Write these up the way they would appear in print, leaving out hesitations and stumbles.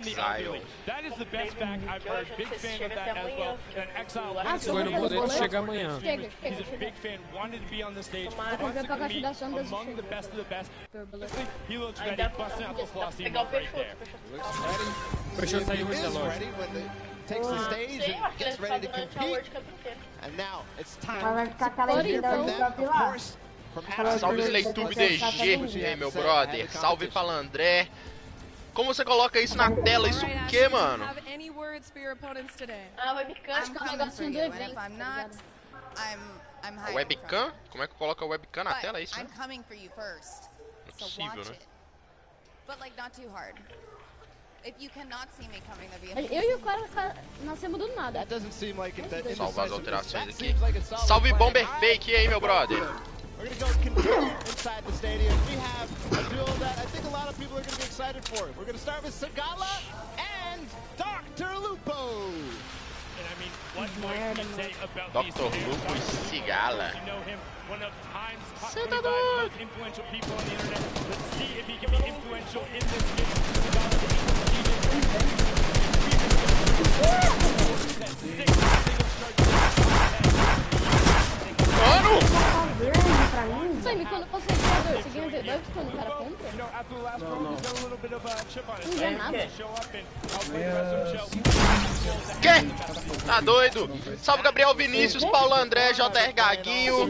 Exile. Foi no poder que chega amanhã. Chega. Vou ver pra caixa da sombra. Pegar o Peixoto. Fechou sair muito da loja. Sei, eu acho que ele vai ficar durante a World Cup inteira. Vai ficar aquela legenda do próprio lá. Salve Slaytube DG, aí meu brother. Salve Palandré. Como você coloca isso na tela? Isso o que, mano? Ah, webcam. Acho que é um negocinho do evento. Webcam? Como é que coloca webcam na tela? É isso, né? Não é possível, né? Eu e o cara nascemos do nada. Salvar as alterações aqui. Salve Bomber Fake aí, meu brother. We're going to go continue inside the stadium. We have a duel that I think a lot of people are going to be excited for. We're going to start with Sagala and Dr. Lupo. And I mean, what more can you say about these Dr. Lupo e Sigala. You know him, one of time's top 25 most influential people on the internet. Let's see if he can be influential in this game. Mano! Sabe, quando você é jogador, você ganha debuff quando o cara compra? Não ganha nada. Que? Tá doido? Salve Gabriel Vinícius, Paulo André, JR Gaguinho.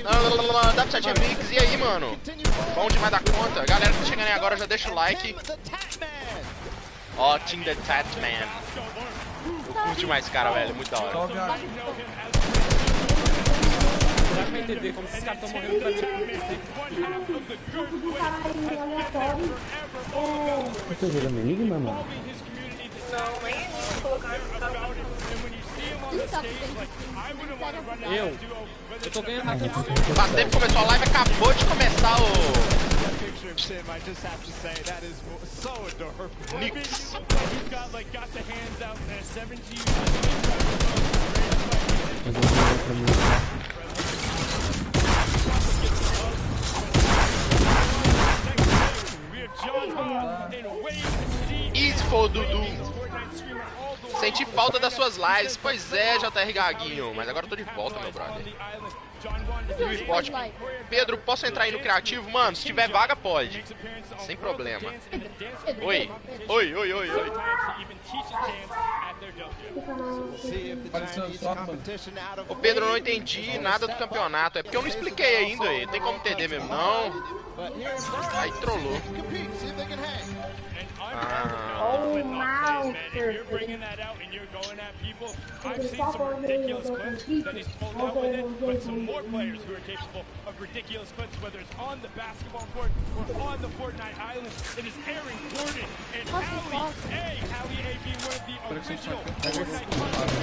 W7Mix, e aí, mano? Bom demais da conta. Galera que tá chegando aí agora, já deixa o like. Ó, Team the Tatman. Eu curto mais cara, velho, muito da hora. Dá pra entender como esses caras estão morrendo pra mim. Você tá jogando Enigma, mano? Não, nem eles colocaram no canal. Eu tô ganhando aqui. Faz tempo que começou a live, acabou de começar o... Nix. Easy for Dudu. Senti falta das suas lives. Pois é, JR Gaguinho. Mas agora eu tô de volta, meu brother. E o esporte. Pedro, posso entrar aí no criativo? Mano, se tiver vaga, pode. Sem problema. Oi. Oi, oi, oi, oi. Ô Pedro, eu não entendi nada do campeonato. É porque eu não expliquei ainda. Não tem como entender mesmo, não. Aí trollou. Oh, mouse. I've seen some ridiculous clips that he's pulled out with it, but some more players who are capable of ridiculous clips, whether it's on the basketball court or on the Fortnite island. It is Aaron Gordon and Allie A being one of the original Fortnite content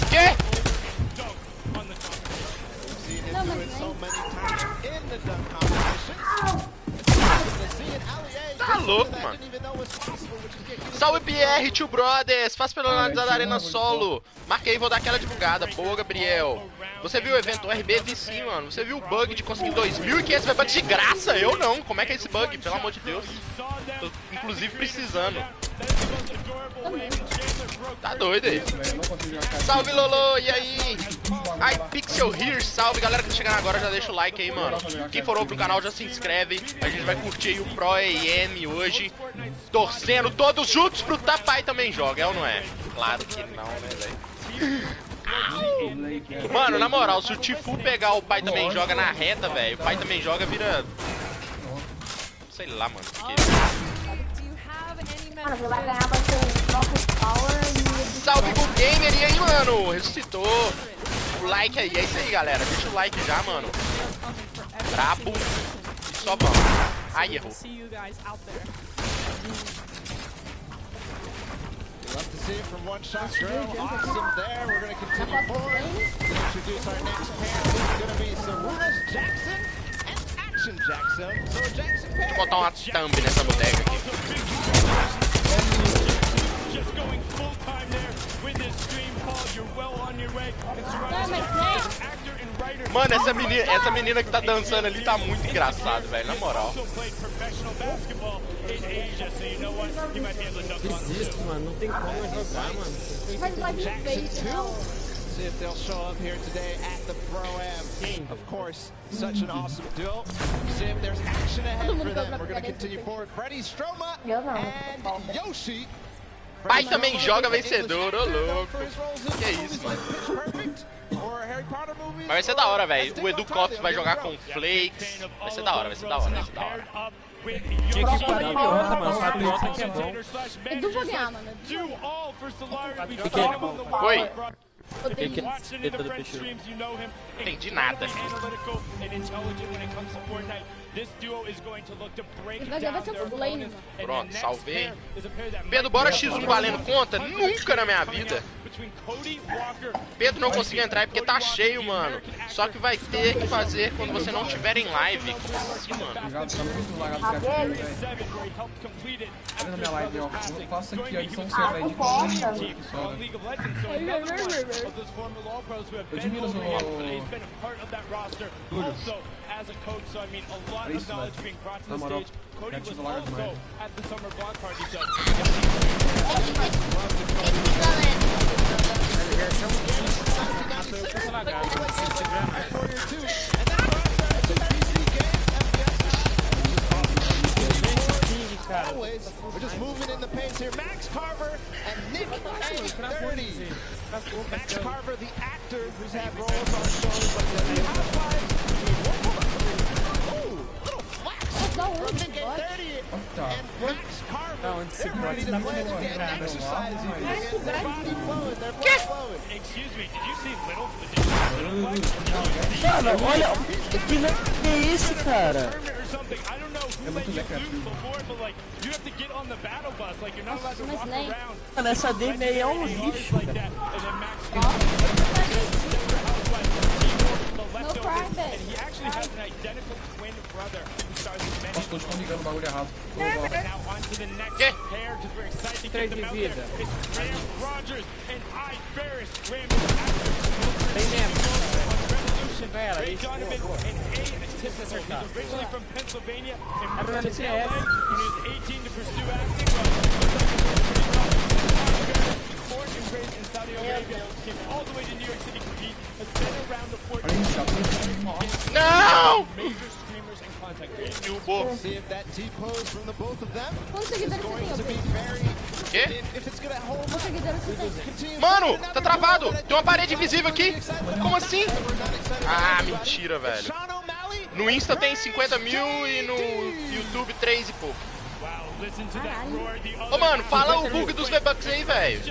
Que? Tá louco, mano. Salve PR, tio Brothers. Faça pelo lado da arena solo. Marquei, vou dar aquela divulgada. Boa, Gabriel. Você viu o evento RB? Vi sim, mano. Você viu o bug de conseguir 2.500 weapons de graça? Eu não. Como é que é esse bug? Pelo amor de Deus. Tô, inclusive, precisando. Tá doido aí. Salve, Lolo. E aí? Ai, Pixel Here. Salve, galera que tá chegando agora. Já deixa o like aí, mano. Quem for novo pro canal, já se inscreve. A gente vai curtir aí o Pro EM hoje. Torcendo todos juntos pro Tapai também joga, é ou não é? Claro que não, né, velho? Mano, na moral, se o Tifu pegar o pai também joga na reta, velho, o pai também joga, vira... Sei lá, mano. Mano, você vai ganhar bastante power e... Salve pro gamer, e aí, mano? Ressuscitou. O like aí, é isso aí, galera. Deixa o like já, mano. Brabo. E só vamos. Ai, errou. Love to see it from one shot drill. Awesome there. We're going to continue forward. Introduce our next pair. This is going to be Sarunas Jackson and action, Jackson. So Jackson Deixa eu botar uma thumb nessa bodega aqui. Just going full time there with this stream call. You're well on your way. Actor and writer. Mano, essa menina que tá dançando ali tá muito engraçado, velho, na moral. Desisto, mano, não tem como jogar, mano. Faz live no Face, não. See if they'll show up here today at the Pro-Am. Of course, such an awesome duel. See if there's action ahead for them. We're going to continue forward. Freddy Stroma and Yoshi. Pai também joga vencedor, ô louco. Que é isso, mano. Mas vai ser da hora, velho. O Edu Cops vai jogar com Flakes. Vai ser da hora, vai ser da hora, vai ser da hora. Tinha que parar a piota, mano. Patriota que é bom. Edu vai ganhar, mano. Oi? O que é treta do peixe? Entendi nada. Vai ser full lane, mano. Pronto, salvei. Pedro, bora X1 valendo conta? Nunca na minha vida. Pedro não conseguiu entrar porque tá cheio, mano. Só que vai ter que fazer quando você não tiver em live. Como assim, mano? Olha na minha live, ó. Eu faço aqui a edição C, velho, de conteúdo. Eu admiro o é isso, velho. Na moral, já tive larga demais. We're just moving in the pace here. Max Carver and Nick A30. Max Carver, the actor who's had roles on shows like the Housewives. Ooh, little flex from Nick A30 and Max Carver. They're ready to play the game exercise. They're body flowing, they're blood flowing. Excuse me, did you see little? Cara, olha, que é isso, cara? É muito legal. Mano, essa dele aí é um lixo, cara. Nossa, todos estão ligando o bagulho errado. Que? 3 de vida. Tem mesmo. Pera, isso. Originally from Pennsylvania and Agora moved to LA CS. when he was 18 to pursue acting. Born and raised in Saudi Arabia, came all the way to New York City to compete, has been around the Fortnite. Não! Major streamers and content creators. Derrubou. See if that T-pose from the both of them Quantos is seguidores going você to be tem, very... Quê? If it's gonna hold Quantos seguidores você tem? Mano, tá travado. Tem uma parede invisível aqui. Como assim? Ah, mentira, velho. No Insta tem 50 mil e no YouTube 3 e pouco. Ô, mano, fala o bug dos V-Bucks aí, velho.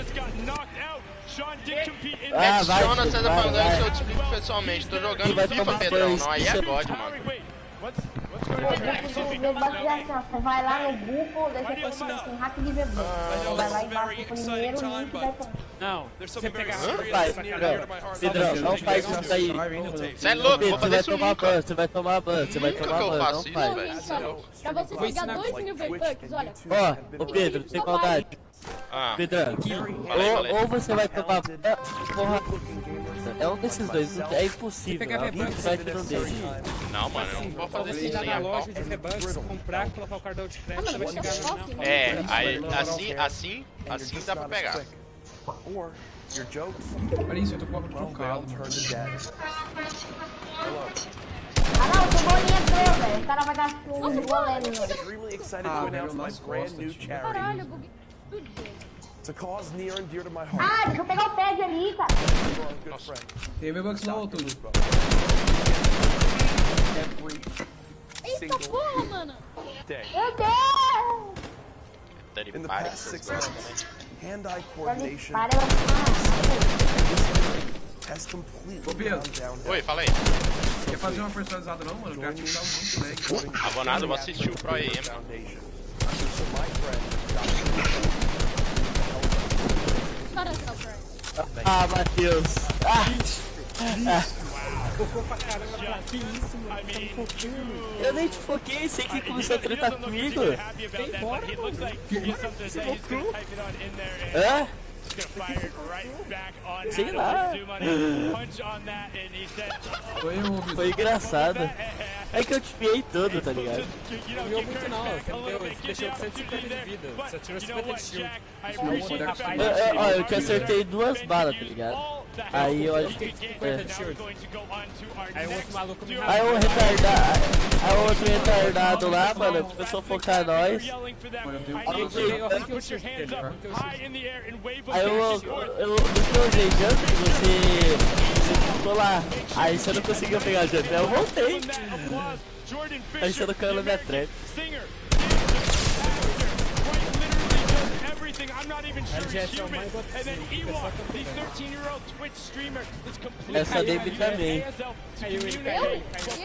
Menciona César Pangan que eu te explico pessoalmente. Tô jogando FIFA, Pedrão. Não, aí é God, mano. Você vai lá no Google, deixa eu assim, hack de V-Bucks. Vai lá e baixa o primeiro link e vai pra... Não, você pegar Pedrão, não faz isso aí. Você é louco, vou fazer isso nunca. Você vai tomar ban, você vai Nunca tomar que eu ban, faço não isso, faz. velho. Pra você pegar 2.000 V-Bucks, olha. Ó, ô Pedro, sem maldade. Ah, Pedrão, falei. ou você vai tomar ban, porra, é um desses dois, é impossível, alguém vai ter um deles. Não, mano, eu não vou fazer Você isso ir sem na a pau. loja de V-Bucks, comprar, colocar o cartão de crédito, você vai chegar no final. É, aí assim dá pra pegar. Olha isso, eu tô com o trocado. Ah não, o Cebolinha entrou, velho. O cara vai dar um goleiro, velho. Ah, velho, eu não gosto. Caralho, buguei tudo. Ah, deixa eu pegar o pad ali, cara. Tem V-Bucks não, Tudo. Eita porra, mano. Meu Deus! Pedrupaess, essas coisas também. Hand-eye coordination. Ô Pedro. Oi, fala aí. Quer fazer uma personalizada não, mano? O gráfico tá muito legal. Abonado, eu vou assistir o Pro AM, mano. Ah, Matheus. Focou pra caramba, que isso, mano. Tá me focando. Eu nem te foquei, sei que começou a tretar comigo. Vem embora, mano. Hã? Sei lá. Foi engraçado. É que eu te piei todo, tá ligado? Não viu muito não, você deixou 150 de vida. Você atirou 50 de shield. Ó, eu te acertei 2 balas, tá ligado? Aí eu acho que... Aí o outro maluco me Aí o outro retardado lá, mano, começou a focar nós. Aí no que eu usei jump, você ficou lá. Aí você não conseguiu pegar jump, aí eu voltei. Aí você não caiu na minha trap. I'm not even sure he's human. And then Ewok, the 13-year-old Twitch streamer, is completely Essa Debbie também.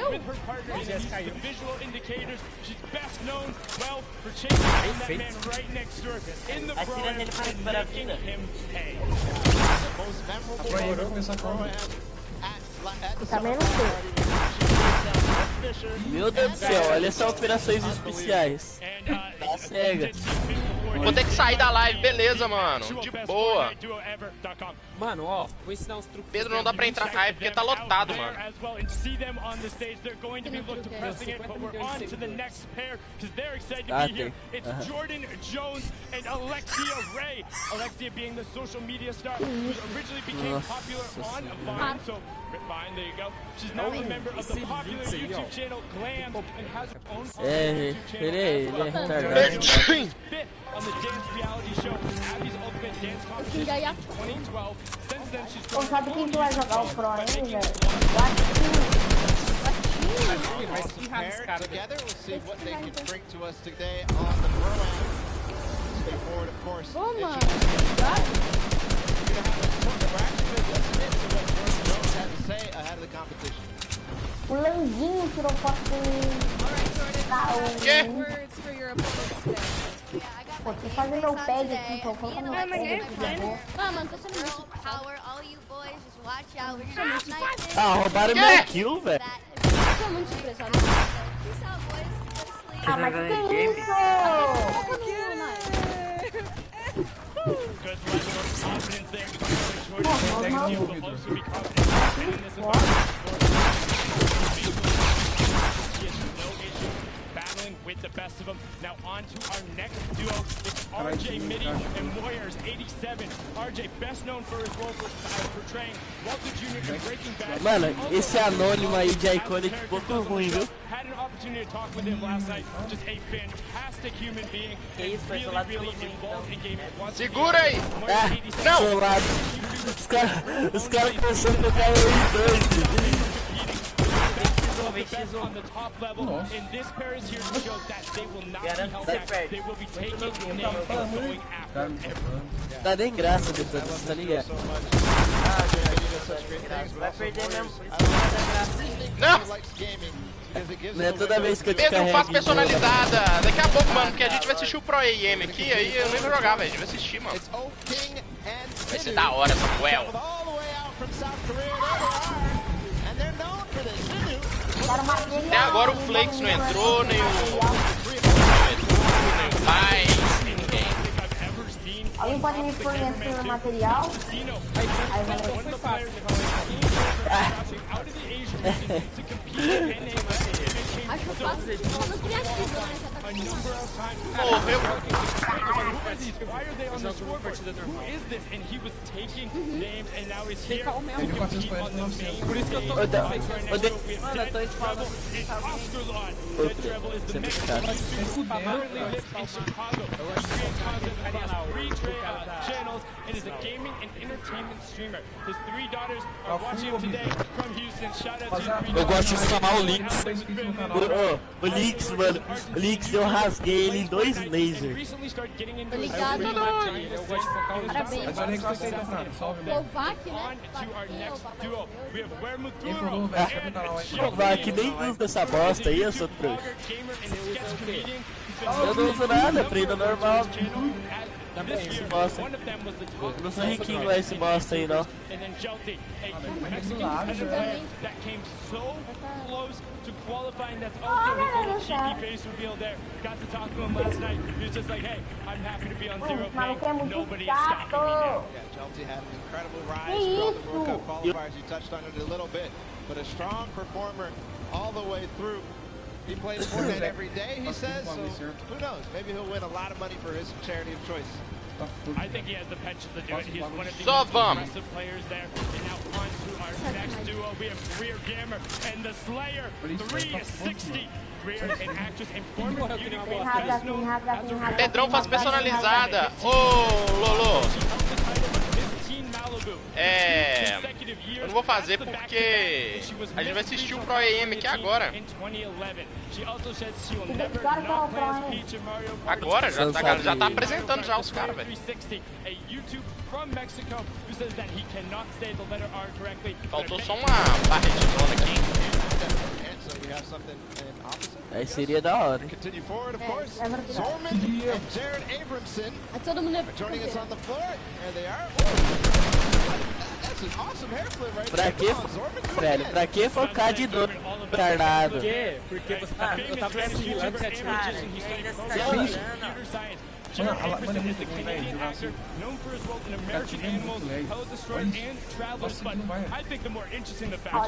with her partner the visual indicators. She's best known, well, for chasing down that man right next to her in the pro and making him pay. Apoie, vai começar a prova. Também não sei. Meu Deus do céu, olha só operações especiais. Tá cega. Vou ter que sair da live, beleza, mano. De boa. Mano, ó, vou ensinar uns truques. Pedro, não dá pra entrar. Ah, é porque tá lotado, mano. Ah, tem. Jordan Jones and Alexia Ray. Alexia being the social media star who originally became popular on Vine. So, Vine, there you go. She's now a member of the popular YouTube channel Glam and has her own Ele é retardado. on the dance reality show Abby's Ultimate Dance Competition in 2012. Since then, she's Pô, sabe quem que vai jogar o Pro aí, velho? Vai espirrar nesse cara. Together, we'll see what they can bring to us today on the Pro-Am. Stay forward, of course. Ô, mano. O Landinho tirou foto com Quê? Pô, deixa eu fazer meu pad aqui, tô colocando meu pad aqui. Ah, mano, tô sendo muito. Ah, roubaram meu kill, velho. Tô muito surpresa. Ah, mas que isso? With the best of them. Now on to our next duo. It's RJ Mitty and Warriors 87. RJ best known for his role portraying Walter Jr. in Breaking Bad. Mano, esse anônimo aí de Iconic é pouco ruim, viu? Had an opportunity to talk with him last night. Just a fantastic human being. Really involved in game. Segura aí! Não! Os caras pensam que eu quero ir dois. On the top level, and this pair is here to show that they will not be held back. They will be taking names and going after everyone. Tá nem graça, Beto, tá ligado? Vai perder mesmo. Não! Não é toda vez que eu te Pedro, carrego. faz personalizada. Daqui a pouco, mano, porque a gente vai assistir o Pro AM aqui, aí eu nem vou jogar, velho. A gente vai assistir, mano. Vai ser da hora, Samuel. Até agora o Flakes não entrou, nem o pai, nem ninguém. Alguém pode me fornecer material? Aí vai Acho fácil. Eu não queria tudo, né? Morreu. Why are they on the scoreboard? Who is this? And he was taking names, and now he's here. Por isso que eu tô... Mano, eu tô te falando. Você currently lives in Chicago. Channels and is a gaming and entertainment streamer. His 3 daughters are watching him today from Houston. Shout out to Eu gosto de chamar o Lynx. O Lynx, mano. O Lynx, eu rasguei ele em 2 lasers. Obrigado. Eu gosto de focar os Parabéns. Agora é que você tá falando, salve, mano. Kovac, né? Quem falou, velho? Fica no canal aí. Vai que nem usa essa bosta aí, eu sou trouxa. Eu não uso nada, prenda normal. Esse bosta. Não sou riquinho igual esse bosta aí, não. Maluco é muito chato. But a strong performer all the way through. He plays Fortnite every day, he says, so who knows? Maybe he'll win a lot of money for his charity of choice. I think he has the potential to do it. He's one of the Só most vamos. impressive players there. And now on to our next duo. We have Rear Gamer and the Slayer 360. Rear, an actress and former beauty queen. Pedrão faz personalizada. Ô, Lolo. Eu não vou fazer porque a gente vai assistir o Pro AM aqui agora. Agora? Já tá apresentando já os caras, velho. Faltou só uma barretinona aqui. Aí seria da hora. É todo mundo Pra que, velho? Pra que focar de novo, retardado? Por quê? Porque você tá eu tava assistindo 7 minutos. Mano, é muito bom, velho, jogar assim.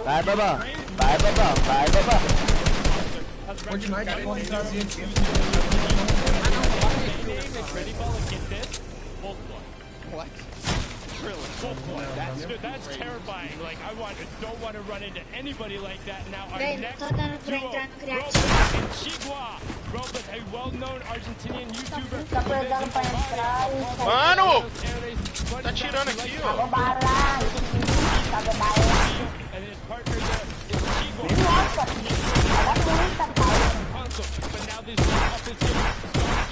Vai, babão. Vai, babão. Vai, babão. Fortnite pode trazer aqui. That's terrifying. Like, don't want to run into anybody like that. Now our next duo, Robert, a well-known Argentinian YouTuber. Mano! Tá tirando aqui, ó. And his partner there is Chigua. But now this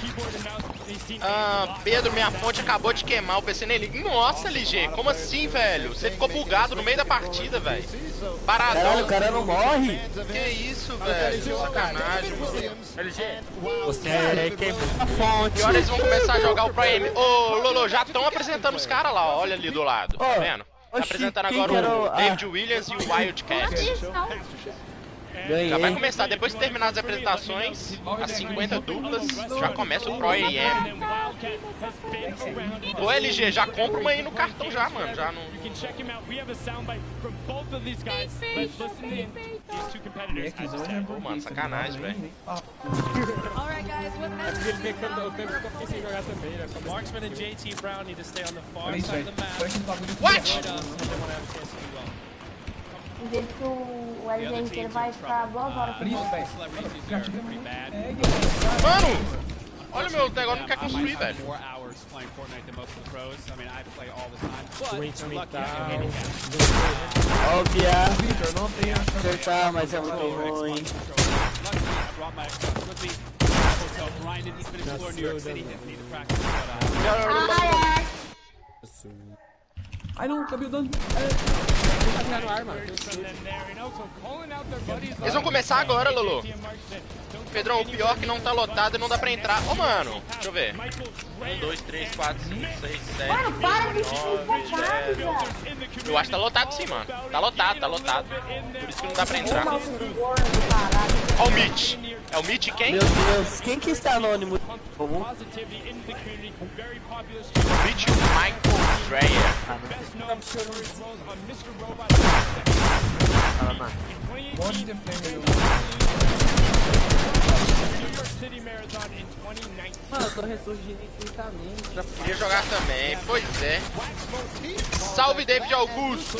keyboard and mouse. Pedro, minha fonte acabou de queimar o PC nele. Nossa, LG, como assim, velho? Você ficou bugado no meio da partida, velho. Paradão. Caralho, o cara não morre. Que isso, velho? Sacanagem. LG, você queimou a fonte. E olha, eles vão começar a jogar o Pro AM. Ô, Lolo, já estão apresentando os caras lá, ó. Olha ali do lado, tá vendo? Tá apresentando agora o David Williams e o Wildcat. Ganhei. Já vai começar, depois que terminar as apresentações, as 50 duplas, já começa o Pro AM. Ô LG, já compra uma aí no cartão já, mano. Já não... Pô, mano, sacanagem, velho. é porque ele ficando o tempo que eu fiquei sem jogar também, né? Marksman and JT Brown need to stay on the far side of the map. What? Do jeito que o LG inteiro vai ficar 2 horas com Mano! Olha o meu negócio, não quer construir, velho. Óbvia. Não tem a acertar, mas é muito ruim. Ai não, acabei o dano. Eles vão começar agora, Lolo. Pedrão, o pior é que não tá lotado e não dá pra entrar. Ô, mano, deixa eu ver. 1, 2, 3, 4, 5, 6, 7, 8, 9, 10. Eu acho que tá lotado sim, mano. Tá lotado, tá lotado. Por isso que não dá pra entrar. Ó o Mitch. É o Mitch quem? Meu Deus, quem que está anônimo? Mitch Michael Dreyer. Pode ter flame. Mano, eu tô ressurgindo infinitamente. Queria jogar também, pois é. Salve, David Augusto.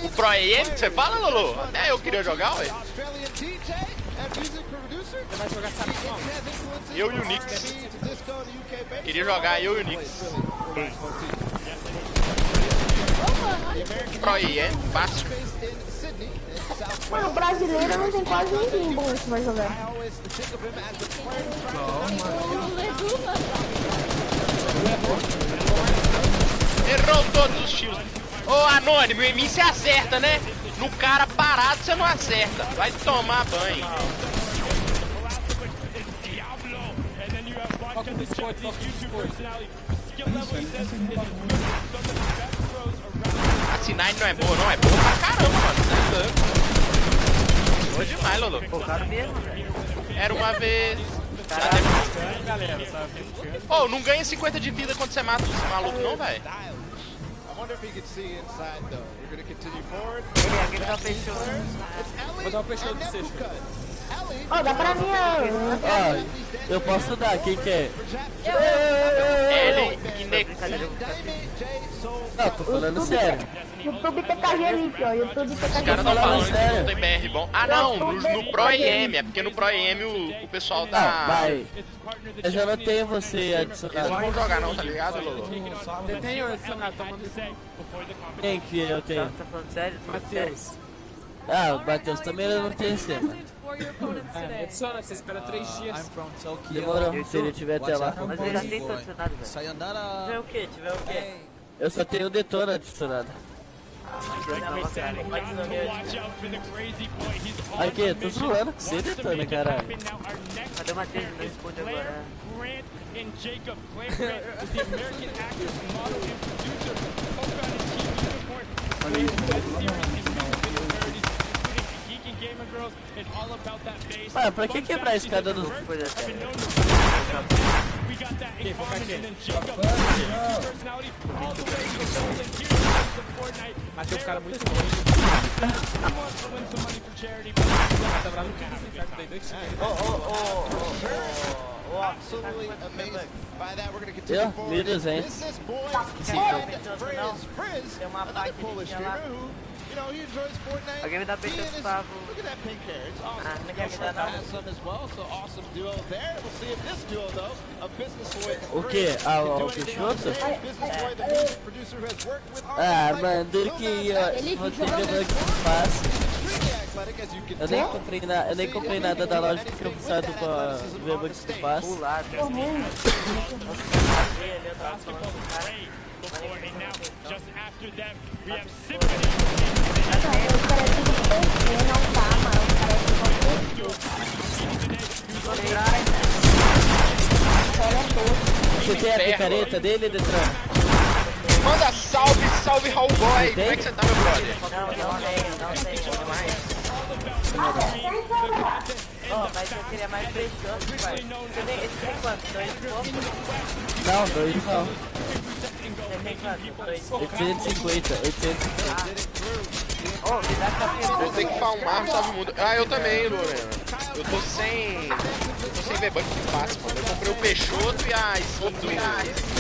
O Pro AM, você fala, Lolo? Até eu queria jogar, ué. Você vai jogar sabe como? Eu e o Nix. Queria jogar eu e o Nix. Pro AM, fácil. Mano, brasileiro não tem quase ninguém bom que vai jogar. Errou todos os tiros. Ô, Anônimo, em mim você acerta, né? No cara parado você não acerta. Vai tomar banho. Foca no biscoito, foca no biscoito. A Sinai não é boa, não. É boa pra caramba, mano. Você é louco. Boa demais, Lolo. Focado mesmo, velho. Era uma vez... Galera, sabe? Oh, não ganha 50 de vida quando você mata esse maluco, não, velho. Aquele dá o peixe. Vou dar o peixe do sexto. Ó, dá pra mim, Ó, eu posso dar, quem quer? Ele e Nego. Não, tô falando sério. YouTube TKG ali, ó. YouTube Os TKG. caras não falam que sério. não tem BR bom. Ah, não, no Pro IM. É porque no Pro IM o pessoal Não, tá... vai. Eu já não tenho você Eles não adicionado. vão jogar não, tá ligado, Lolo? Você tem o adicionado, tá mandando. Quem que eu tenho? Tá falando sério? Matheus. Ah, o Matheus também eu não tenho esse, mano. Adiciona, você espera 3 dias. Demorou, se ele tiver até lá. Mas eu já tenho tudo adicionado, velho. Tiver o quê? Tiver o quê? Eu só tenho o Detona adicionado. Aqui, eu tô zoando com você, Detona, caralho. Cadê o Matheus? Não responde agora. Mano, pra que quebrar a escada dos... Achei o cara muito bom. Tá bravo que desinfecta daí 2 tiros. Absolutely amazing. By that, we're going to Eu? continue forward. 1.200. This boy, Frizz, another Polish streamer who, you know, he enjoys Fortnite. Alguém me dá peixe dos pavos. Look at that pink hair. It's awesome. Não quer me dar nada. Has some as well, so awesome duo there. We'll see if this duo, though, of Business Boy and O quê? Frizz Ah, can do o anything on Peixoto? stage. Business Boy, the music producer who has worked with our Ah, like, mano, dele que vou ter que ver o que faz. extremely athletic, as you can Eu nem comprei nada da loja porque eu precisava pra ver o que faz. Pular, velho. Você tem a picareta dele, Detran? Manda salve, salve Raul Boy. Como é que você tá, meu brother? Não mais. Ó, mas eu queria mais peixoto, pai. Esse tem quanto? 2 poucos? Não, 2 não. Você tem quanto? 2? 850. Ô, me dá café. Eu tenho que farmar, salve o mundo. Ah, eu também, Lorena. Eu tô sem V-Buck de passe, mano. Eu comprei o Peixoto e a skin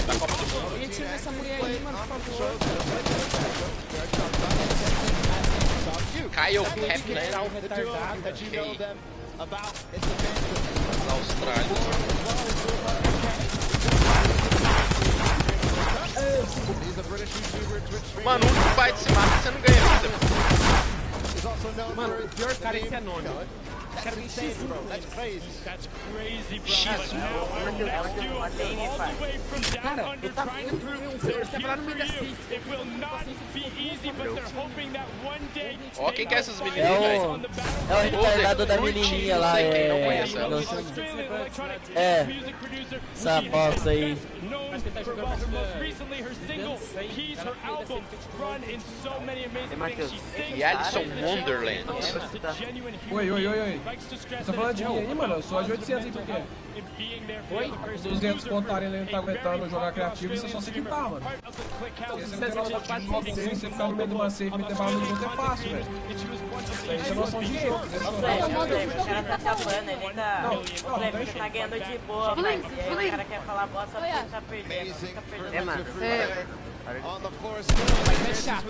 da Copa do Mundo. E tira essa mulher aí, mano, por favor. Kyle Kepler, Retardada. Austrália. Mano, o único pai de se mata, você não ganha vida. Mano, o pior cara esse é nome. Quero ver X, bro. Cara, eu tava lá no meio da City. Ó, quem que é essas meninas, velho? É o retardado da menininha lá, não sei quem, não conheço ela. É, essa bosta aí. E Alison Wonderland. Oi. Você tá falando de mim aí, mano? Eu sou de 800 aí, por quê? Oi? Os 200 contarem ele não tá aguentando jogar criativo, você só se limpar, mano. Você não tem noção de jogo, você ficar no meio de uma safe e meter bala no jogo é fácil, velho. Isso aí é noção de jogo, né? O cara tá acabando, ele tá... Você tá ganhando de boa, pai. E aí o cara quer falar bosta porque tá perdendo. Fica perdendo. É, mano. É chato.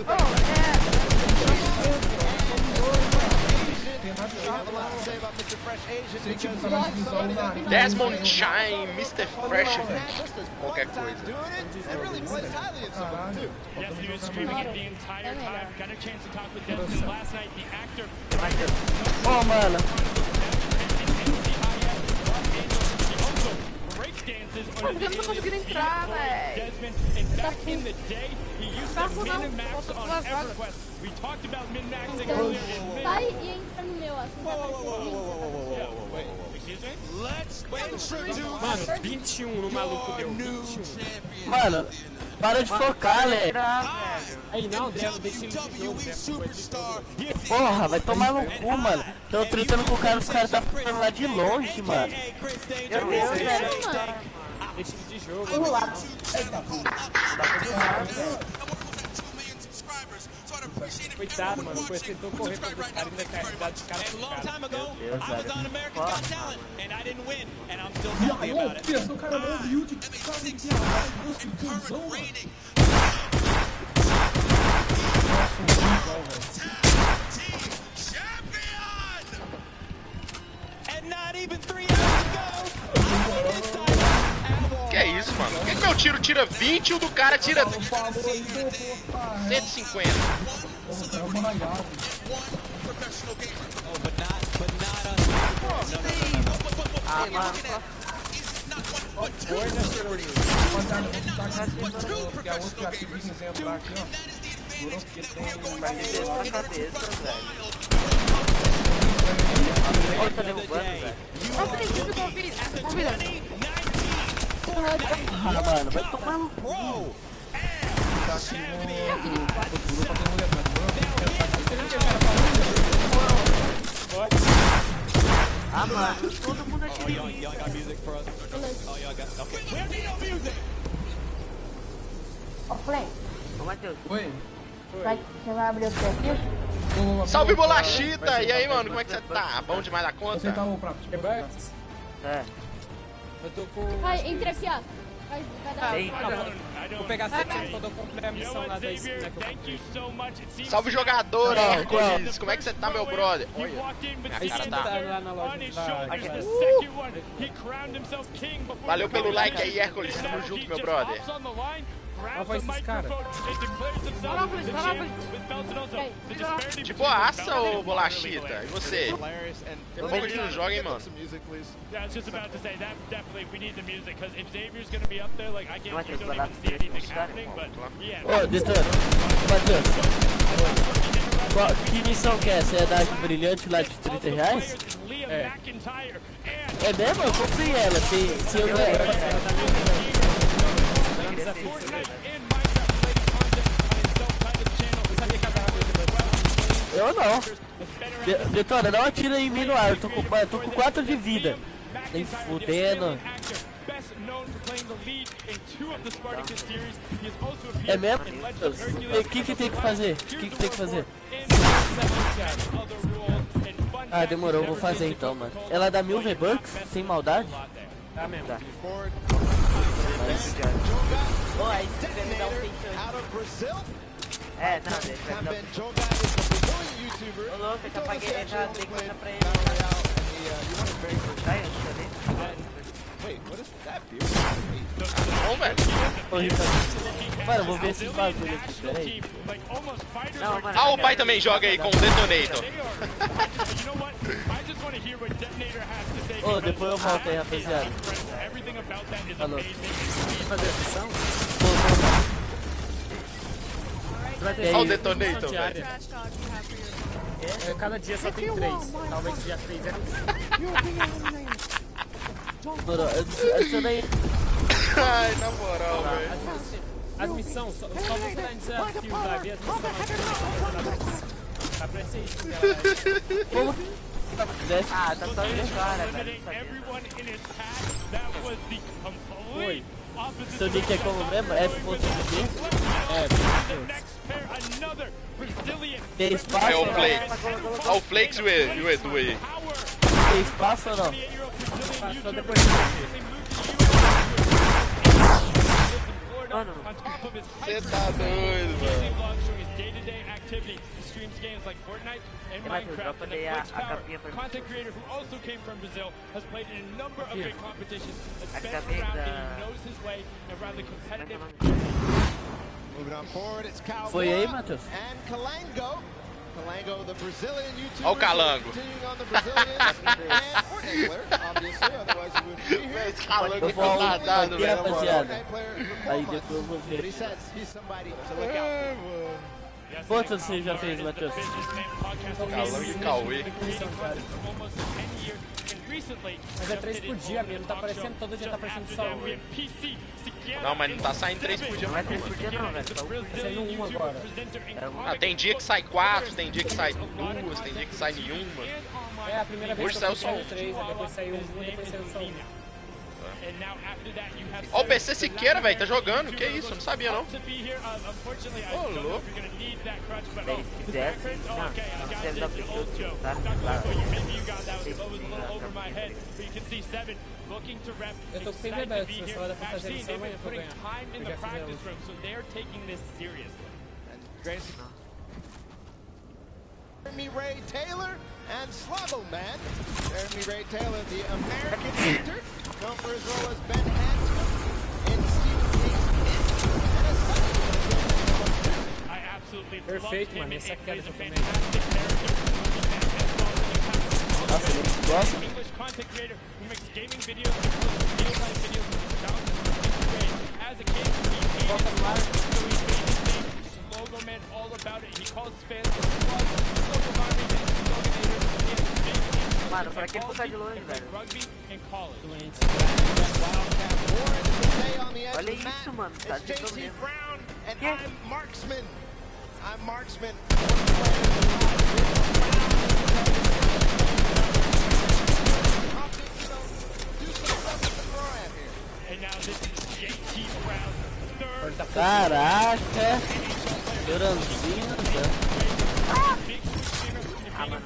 Desmond Shine, Mr. Fresh, qualquer coisa. Ó, mano. Por que eu não tô conseguindo entrar, velho? Tá full. Tá full não, falta 2 vagas. Então, sai e entra no meu, assim, tá aparecendo. Mano, 21 no maluco deu. 21. Mano, para de focar, né? Aí não, deixa ele de jogo. Porra, vai tomar no cu, mano. Tô tretando com o cara, os caras tá ficando lá de longe, mano. Meu Deus, velho. Deixa ele de jogo. Coitado, mano. Depois tentou correr pra os caras e ainda carregar dos caras pro cara. Meu Deus, velho. Pensa no cara mó humilde, cara de cuzão, mano. Que é isso, mano? Por que meu tiro tira 20 e o do cara tira 150? Ah, mano. Olha, tá derrubando, velho. Ah, mano, vai tomar no cu. Ah, mano, todo mundo aqui. Ô, Flame. Ô, Matheus. Oi. Você vai abrir o teu aqui? Salve, bolachita! E aí, mano, como é que você tá? Bom demais da conta? Você tá o prato. É. Eu tô com... Vai, entre aqui, ó. Vai dar. Vou pegar 700 quando eu cumprir a missão lá da esquina que eu comprei. Salve, jogador, Hércules! Como é que você tá, meu brother? Olha, minha cara tá... Lá na loja da... Valeu pelo like aí, Hércules. Tamo junto, meu brother. Olha a voz desses caras. De boaça, ô bolachita? E você? Tem um pouco de não joga, hein, mano? Ô, Detona, Matheus. Que missão que é essa? É da brilhante lá de R$30? É. É mesmo? Eu comprei ela. Se eu Eu não. Detona, não atira em mim no ar. Eu tô com 4 de vida. Nem fudendo. É mesmo? O que tem que fazer? Ah, demorou, vou fazer então, mano. Ela dá 1000 V-Bucks, sem maldade? Tá mesmo. Tá. Ô, aí você quer me dar um feitiço? É, não, deixa. Ô, louco, eu já paguei, já dei conta pra ele. Sai, eu Bom, velho. Mano, eu vou ver esses bagulho aqui, peraí. Não, mano. Ah, o pai também joga aí com o Detonator. Ô, depois eu volto aí, rapaziada. Falou. Fazer a missão? Olha o Detonator, velho. Cada dia só tem 3. Talvez dia 3 é. Mano, adicionei. Ai, na moral, velho. As missões, só você dá em desafio, vai ver as missões. Tá pra ser isso, galera. Como? Ah, tá só indo agora, velho. Foi. Seu nick é como mesmo? F.G? Tem espaço? É o Flakes. Olha o Flakes e o Edu aí. Tem espaço ou não? Passou depois Mano, Você tá doido, mano. Games like Fortnite and Minecraft, and a Twitch power content creator who also came from Brazil, has played in a number of big competitions, has been around and he knows his way around the competitive. Moving on forward, it's Cowboy Foi aí, Matheus? and Calango. Calango, the Brazilian YouTuber. Olha o Calango. Continuing on the Brazilian and Fortnite player, obviously, otherwise he wouldn't be here. Esse Calango Eu é vou retardado, aqui, velho. rapaziada. Fortnite player for Aí months. depois eu vou But he ver. says he's somebody to look out for. Quantos você já fez, Matheus? Calango e Cauê. Mas é 3 por dia, meu. Não tá aparecendo, todo dia tá aparecendo só um. Não, mas não tá saindo 3 por dia. Não é 3 por dia não, velho. Tá saindo 1 agora. Ah, tem dia que sai 4, tem dia que sai 2, tem dia que sai nenhuma. É, a primeira vez Hoje que saiu eu só um. 3, depois saiu 1 e depois saiu só 1. Ó, o PC Siqueira, velho, tá jogando. Que isso? Eu não sabia, não. Ô, louco. Se quiser, não, deve dar pra tá? Eu tô com 100 bebês, você só vai dar pra fazer isso amanhã pra ganhar. Eu já fiz hoje. Jeremy Ray Taylor and Sluggle Man. Jeremy Ray Taylor, the American actor, known for his role as Ben Hanson in Stephen King's It. Perfeito, mano. Essa queda eu também. Nossa, ele gosta. Volta no ar. Mano, pra que ficar de longe, velho? Olha isso, mano. Tá de problema. I'm Marksman. I'm Marksman. Caraca! Choranzinho, Ah, mano.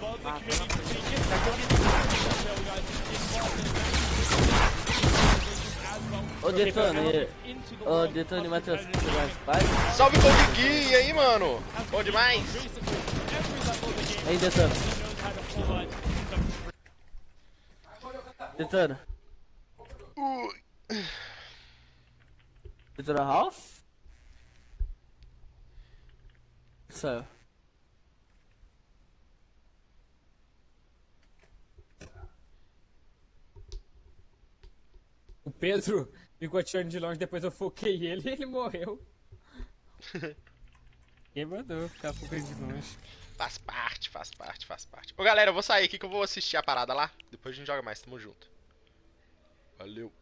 Ô, Detone. Ô, Detone, Matheus, você mais paz? Salve, Comigo! E aí, mano? Bom demais? Aí, Detone. Detone. Detone House? Saiu. O Pedro ficou atirando de longe, depois eu foquei ele e ele morreu. Quem mandou ficar focando de longe? Faz parte, faz parte, faz parte. Ô, galera, eu vou sair aqui que eu vou assistir a parada lá. Depois a gente joga mais, tamo junto. Valeu.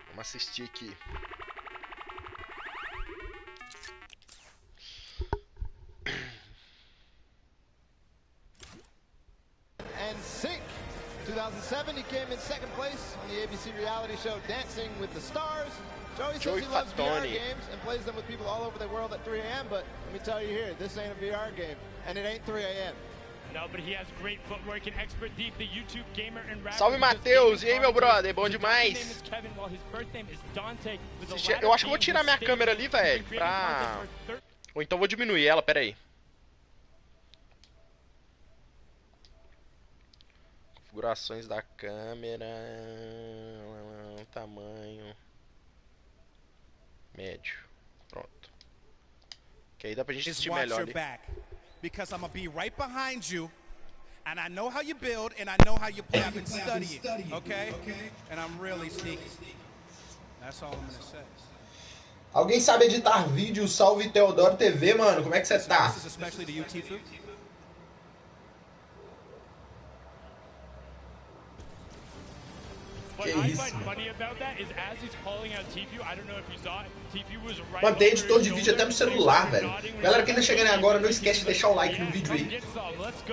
Vamos assistir aqui. And Sync. 2007, he came in second place on the ABC reality show Dancing with the Stars. Joey says he loves VR games and plays them with people all over the world at 3 a.m. But let me tell you here, this ain't a VR game, and it ain't 3 a.m. No, but he has great footwork and expert deep, the YouTube gamer and rapper. Salve, Matheus! E aí, meu brother? Bom demais? Eu acho que eu vou tirar minha câmera ali, velho, pra... Ou então vou diminuir ela, pera aí. Configurações da câmera... Tamanho... Médio. Pronto. Que aí dá pra gente assistir melhor ali. Because I'm gonna be right behind you, and I know how you build, and I know how you play. I've been studying, okay? And I'm really sneaky. That's all I'm gonna say. Alguém sabe editar vídeo? Salve Teodoro TV, mano. Como é que você tá? This is especially to you, Tifu. Que isso, mano, tem editor de vídeo até no celular, velho. Galera, quem tá chegando agora, não esquece de deixar o like no vídeo aí.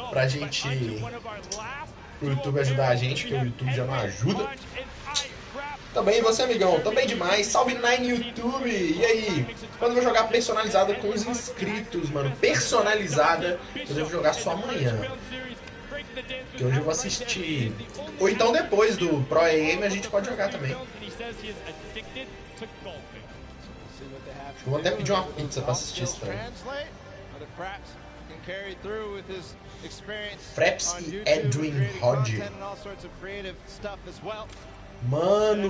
Pra gente... Pro YouTube ajudar a gente, que o YouTube já não ajuda. Também você, amigão. Também demais. Salve Nine YouTube. E aí? Quando eu vou jogar personalizada com os inscritos, mano. Personalizada. Eu devo jogar só amanhã. Que hoje eu vou assistir. Ou então depois do Pro AM a gente pode jogar também. Acho que eu vou até pedir uma pizza pra assistir esse trem. Fraps e Edwin Hodge. Mano!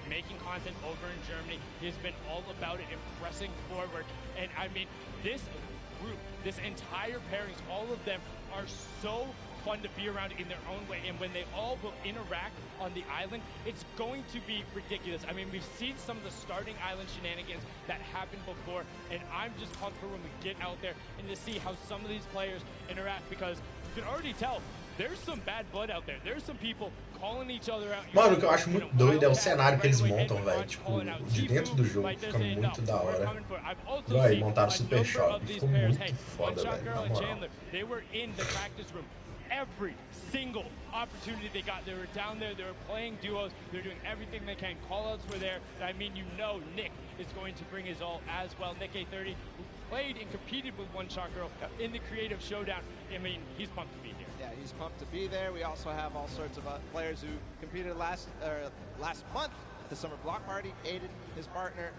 Making content over in Germany. He's been all about it and pressing forward. And I mean, this group, this entire pairings, all of them are so fun to be around in their own way. And when they all will interact on the island, it's going to be ridiculous. I mean, we've seen some of the starting island shenanigans that happened before, and I'm just pumped for when we get out there and to see how some of these players interact, because you can already tell there's some bad blood out there. There's some people calling each other out. Mano, o que eu acho muito doido é o cenário que eles montam, velho. Tipo, de dentro do jogo fica muito da hora. E aí, montaram o Super Shop. Ficou muito foda, velho. Na moral. They were in the practice room. Every single opportunity they got, they were down there, they were playing duos, they're doing everything they can. Call-outs were there. I mean, you know Nick is going to bring his all as well. Nick A30, who played and competed with One Shot Girl in the creative showdown. I mean, he's pumped to be here. Yeah, he's pumped to be there. We also have all sorts of players who competed last month at the Summer Block Party. Aiden, his partner,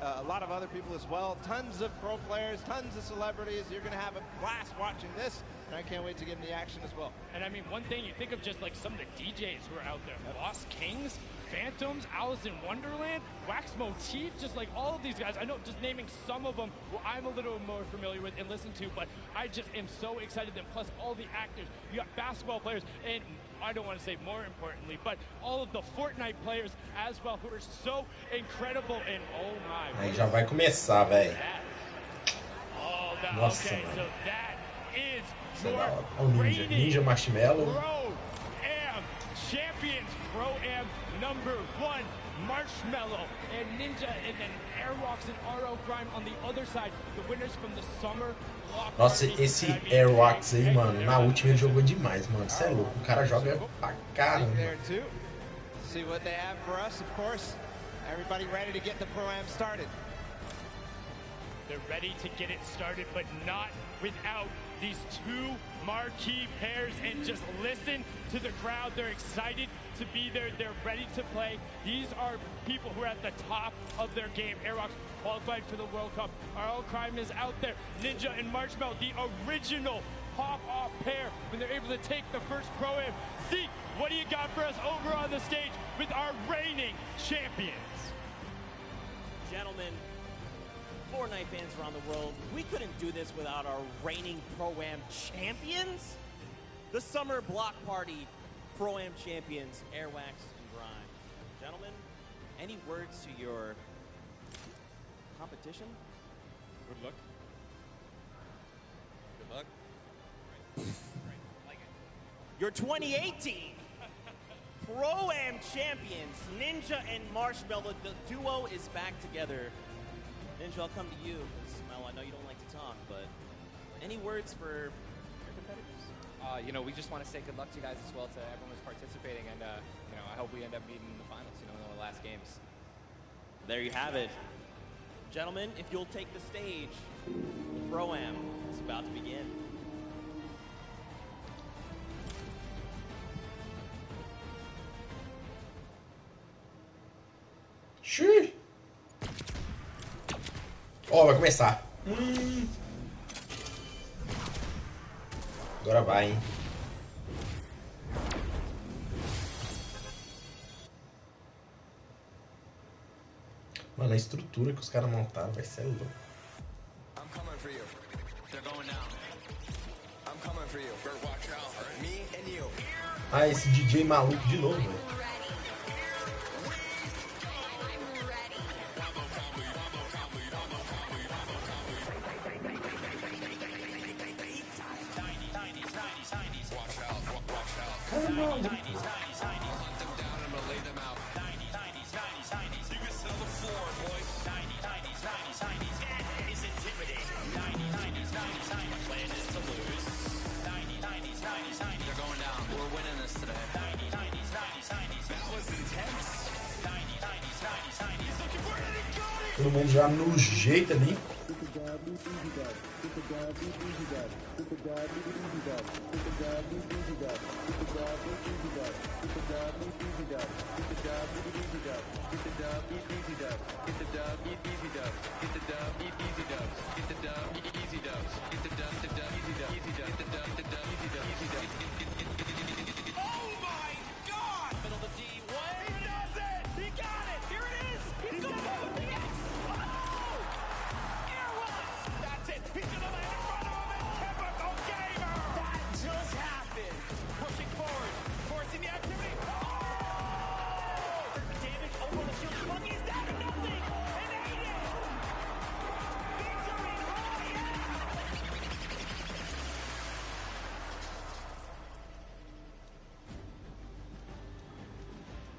a lot of other people as well. Tons of pro players, tons of celebrities. You're going to have a blast watching this, and I can't wait to get in the action as well. And I mean, one thing, you think of just like some of the DJs who are out there. Lost Kings, Phantoms, Alice in Wonderland, Wax Motif, just like all of these guys. I know, just naming some of them who I'm a little more familiar with and listen to, but I just am so excited. And plus all the actors, you got basketball players, and I don't want to say more importantly, but all of the Fortnite players as well, who are so incredible. And oh my. Aí já vai começar, velho. Nossa, okay, mano. so that is Isso é da hora. Olha o Ninja Marshmallow. Pro-Am Champions, Pro-Am #1, Marshmallow, and Ninja, and then Airwalks and RO Grime on the other side, the winners from the Summer Block Party. Nossa, esse Airwalks aí, mano, na última ele jogou demais, mano. Você é louco, o cara joga pra caramba. See what they have for us, of course. Everybody ready to get the Pro-Am started. They're ready to get it started, but not without these two marquee pairs. And just listen to the crowd. They're excited to be there. They're ready to play. These are people who are at the top of their game. Airwalks qualified for the World Cup. RL Crime is out there. Ninja and Marshmallow, the original pop-off pair, when they're able to take the first Pro-Am. Zeke, what do you got for us over on the stage with our reigning champions? Gentlemen, Fortnite fans around the world, we couldn't do this without our reigning Pro-Am champions. The Summer Block Party Pro-Am champions, Airwax and Grime. Gentlemen, any words to your competition? Good luck. Good luck. Your 2018 Pro-Am champions, Ninja and Marshmallow. The duo is back together. Ninja, I'll come to you. Mel, I know you don't like to talk, but any words for your competitors? You know, we just want to say good luck to you guys as well, to everyone who's participating, and you know, I hope we end up meeting in the finals, you know, in the last games. There you have it. Gentlemen, if you'll take the stage, the Pro-Am is about to begin. Xiii. Ó, vai começar. Agora vai, hein? Mano, a estrutura que os caras montaram vai ser louco. Ah, esse DJ maluco de novo, velho. Todo mundo já no jeito ali.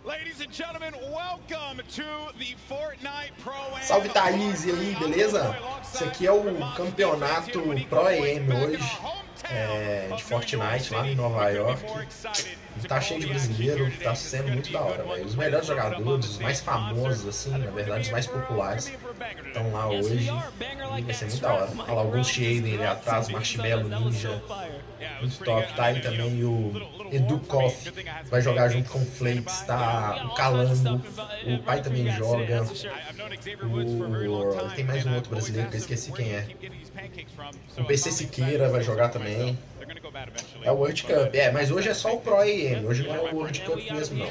Ladies and gentlemen, welcome to the Fortnite Pro-Am. Salve Thaís, e aí, beleza? Esse aqui é o campeonato Pro-Am hoje, de Fortnite, lá em Nova York. E tá cheio de brasileiro, tá sendo muito da hora, velho. Os melhores jogadores, os mais famosos, assim, na verdade, os mais populares, estão lá hoje. E vai ser muito da hora. Olha lá o Ghost Aiden ali atrás, Marshmallow, Ninja, muito top. Tá aí também o Edu Koff, vai jogar junto com o Flakes, tá o Calango, o pai também joga. Tem mais um outro brasileiro que eu esqueci quem é. O PC Siqueira vai jogar também. É o World Cup, mas hoje é só o Pro AM, hoje não é o World Cup mesmo não.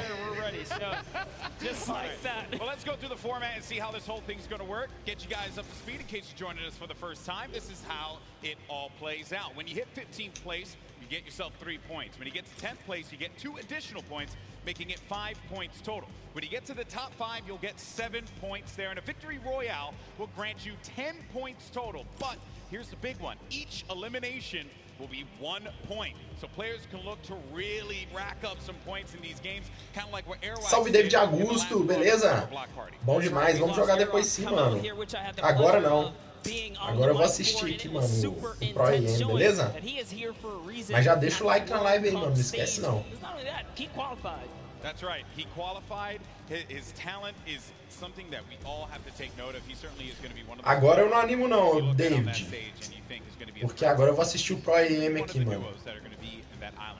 Just like that. Well, let's go through the format and see how this whole thing's going to work. Get you guys up to speed in case you're joining us for the first time. This is how it all plays out. When you hit 15th place, you get yourself 3 points. When you get to 10th place, you get 2 additional points, making it 5 points total. When you get to the top 5, you'll get 7 points there, and a victory royale will grant you 10 points total. But here's the big one. Each elimination will be 1 point. So players can look to really rack up some points in these games, kind of like what Airwise. Salve David Augusto, beleza? Bom demais, vamos jogar depois sim, mano. Agora não. Agora eu vou assistir aqui, mano, o Pro AM, beleza? Mas já deixa o like na live aí, mano, não esquece não. That's right. He qualified. His talent is something that we all have to take note of. He certainly is going to be one of the. Agora eu não animo não, David. Porque agora eu vou assistir o Pro AM aqui, mano.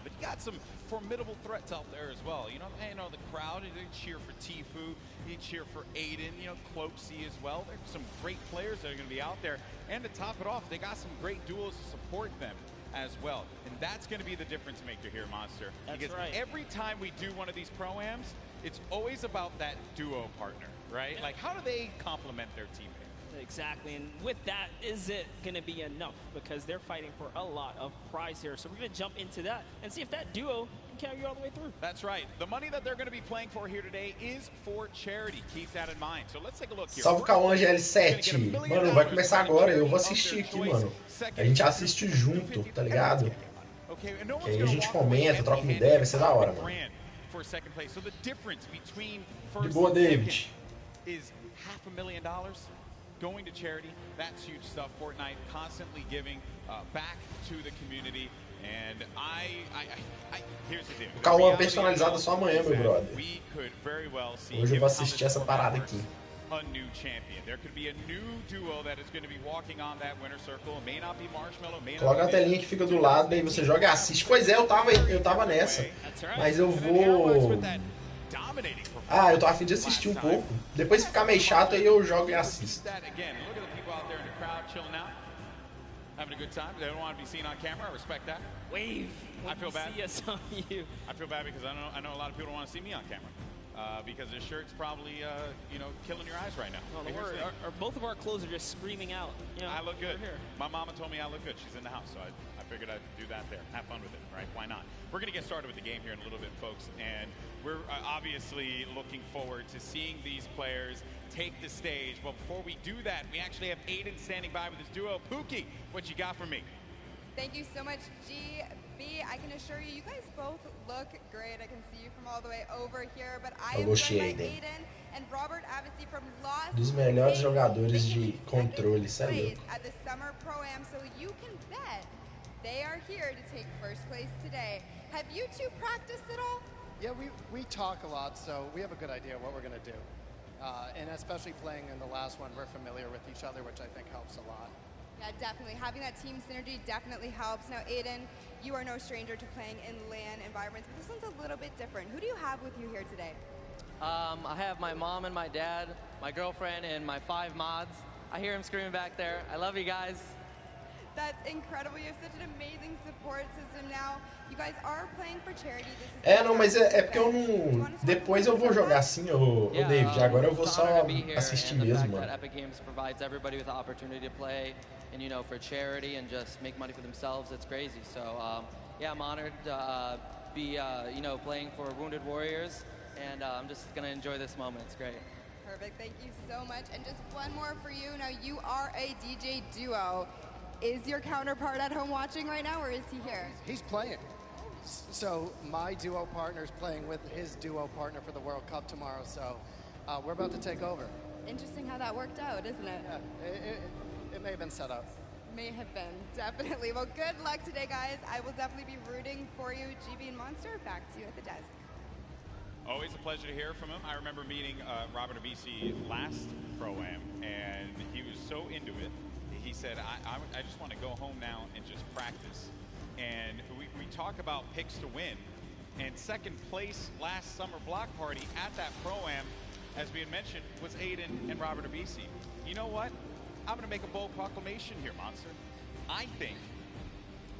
But you got some formidable threats out there as well. You know the crowd, they cheer for Tfue, they cheer for Aiden, Cloaksy as well. There's some great players that are going to be out there. And to top it off, they got some great duos to support them as well. And that's going to be the difference maker here, Monster. Because every time we do one of these Pro-Ams, it's always about that duo partner, right? Like, how do they complement their teammate? Exactly, and with that, is it going to be enough? Because they're fighting for a lot of prize here. So we're going to jump into that and see if that duo can carry you all the way through. That's right. The money that they're going to be playing for here today is for charity. Keep that in mind. So let's take a look here. Salve Cauã GL7. Mano, vai começar agora. Eu vou assistir aqui, mano. A gente assiste junto, tá ligado? Que aí a gente comenta, troca uma ideia, vai ser da hora, mano. De boa, David. Is $500,000 going to charity. That's huge stuff. Fortnite constantly giving back to the community. And here's the deal. O Cauã personalizado só amanhã, meu brother. Hoje eu vou assistir essa parada aqui. A new champion. There could be a new duo that is going to be walking on that winner circle. It may not be Marshmallow, may not. Coloca a telinha que fica do lado, aí você joga e assiste. Pois é, eu tava nessa. Mas eu vou. Eu tô a fim de assistir um pouco. Depois ficar meio chato, aí eu jogo e assisto. Having a good time. They don't want to be seen on camera. I respect that. Wave. I feel bad. See us on you. I feel bad because I know a lot of people don't want to see me on camera. Because this shirt's probably, killing your eyes right now. Or both of our clothes are just screaming out. I look good. My mama told me I look good. She's in the house, so I figured I'd do that there. Have fun with it, right? Why not? We're going to get started with the game here in a little bit, folks. And we're obviously looking forward to seeing these players take the stage. But before we do that, we actually have Aiden standing by with his duo. Pookie, what you got for me? Thank you so much, GB. I can assure you, you guys both look great. I can see you from all the way over here, but I am joined by Aiden and Robert Avesy from Los Dos melhores jogadores de controle, sério. At the Summer Pro-Am, so you can bet they are here to take first place today. Have you two practiced at all? Yeah, we talk a lot, so we have a good idea what we're going to do. And especially playing in the last one, we're familiar with each other, which I think helps a lot. Yeah, definitely. Having that team synergy definitely helps. Now, Aiden, you are no stranger to playing in LAN environments, but this one's a little bit different. Who do you have with you here today? I have my mom and my dad, my girlfriend, and my 5 mods. I hear him screaming back there. I love you guys. That's incredible. You have such an amazing support system now. You guys are playing for charity. Não, mas é porque eu não. Depois eu vou jogar assim, ô David. Agora eu vou só assistir mesmo, mano. Epic Games provides everybody with the opportunity to play, and for charity and just make money for themselves. It's crazy. So I'm honored to be playing for Wounded Warriors, and I'm just gonna enjoy this moment. It's great. Perfect. Thank you so much. And just one more for you. Now you are a DJ duo. Is your counterpart at home watching right now, or is he here? He's playing. So my duo partner is playing with his duo partner for the World Cup tomorrow, so we're about to take over. Interesting how that worked out, isn't it? Yeah, it may have been set up. May have been, definitely. Well, good luck today, guys. I will definitely be rooting for you. GB and Monster, back to you at the desk. Always a pleasure to hear from him. I remember meeting Robert Abisi last Pro-Am, and he was so into it. He said, I just want to go home now and just practice. And we talk about picks to win. And second place last summer block party at that Pro-Am, as we had mentioned, was Aiden and Robert Abisi. You know what? I'm going to make a bold proclamation here, Monster. I think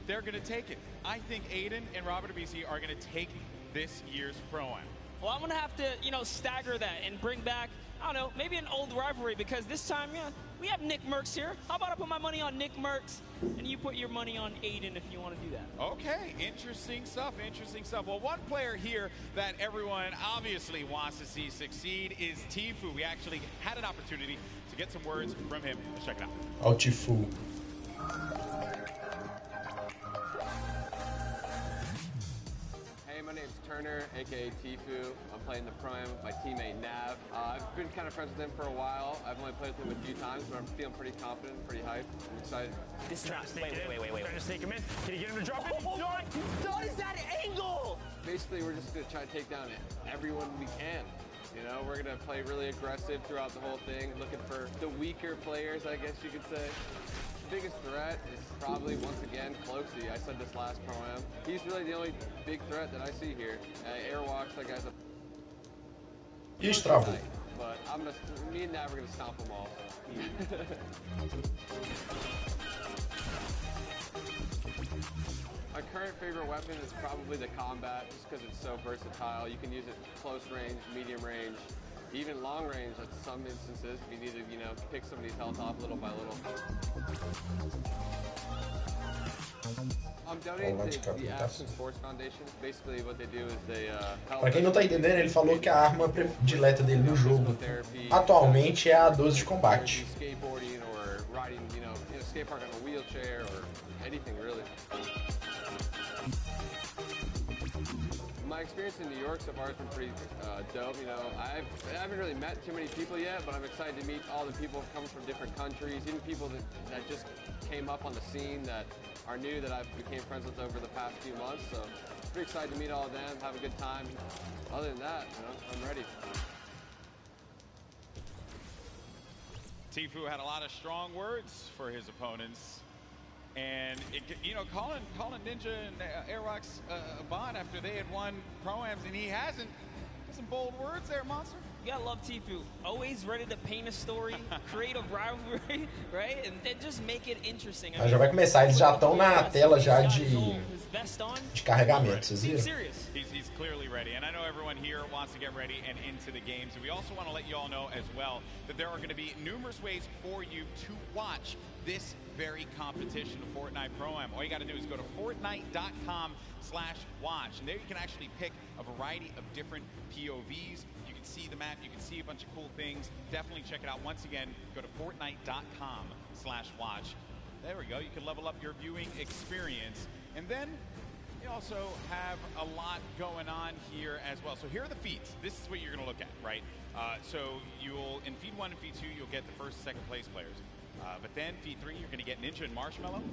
they're going to take it. I think Aiden and Robert Abisi are going to take this year's Pro-Am. Well, I'm going to have to, stagger that and bring back, I don't know, maybe an old rivalry, because this time, we have Nick Merckx here. How about I put my money on Nick Merckx, and you put your money on Aiden if you want to do that? Okay, interesting stuff, interesting stuff. Well, one player here that everyone obviously wants to see succeed is Tfue. We actually had an opportunity to get some words from him. Let's check it out. Oh, Tfue. Hey, my name's Turner, aka Tfue. I'm playing the Pro-Am with my teammate Nav. I've been kind of friends with him for a while. I've only played with him a few times, but I'm feeling pretty confident, pretty hyped. I'm excited. This is not wait. Trying to snake him in. Can you get him to drop it? What is that angle? Basically, we're just going to try to take down everyone we can. We're going to play really aggressive throughout the whole thing, looking for the weaker players, I guess you could say. The biggest threat is probably, once again, Cloaksy. I said this last Pro-Am. He's really the only big threat that I see here. Airwalks, that guy's a... He's trouble. But me and Nav are going to stomp them all. My current favorite weapon is probably the combat, just because it's so versatile. You can use it close range, medium range, even long range at some instances if you need to, pick somebody's health off little by little. I'm donating to the Aspen Sports Foundation. Basically what they do is they help... Pra quem não tá entendendo, ele falou que a arma predileta dele no jogo atualmente é a 12 de combate. Skateboarding or riding, skate park on a wheelchair or anything really. My experience in New York so far has been pretty dope. I haven't really met too many people yet, but I'm excited to meet all the people coming from different countries, even people that just came up on the scene that are new that I became friends with over the past few months. So pretty excited to meet all of them, have a good time. Other than that, I'm ready. Tfue had a lot of strong words for his opponents. And, calling Ninja and Airwalks a bot after they had won Pro-Ams, and he hasn't. Some bold words there, Monster. You gotta love Tfue. Always ready to paint a story, create a rivalry, right? And then just make it interesting. Já vai começar, eles já estão na tela já de carregamento, vocês viram? He's clearly ready, and I know everyone here wants to get ready and into the games. And we also want to let you all know as well that there are going to be numerous ways for you to watch this very competition of Fortnite Pro-Am. All you got to do is go to Fortnite.com/watch, and there you can actually pick a variety of different POVs. You can see the map, you can see a bunch of cool things. Definitely check it out. Once again, go to Fortnite.com/watch. There we go. You can level up your viewing experience. And then you also have a lot going on here as well. So here are the feeds. This is what you're going to look at, right? So in feed 1 and feed 2, you'll get the first, second place players. But then feed 3, you're going to get Ninja and Marshmallow.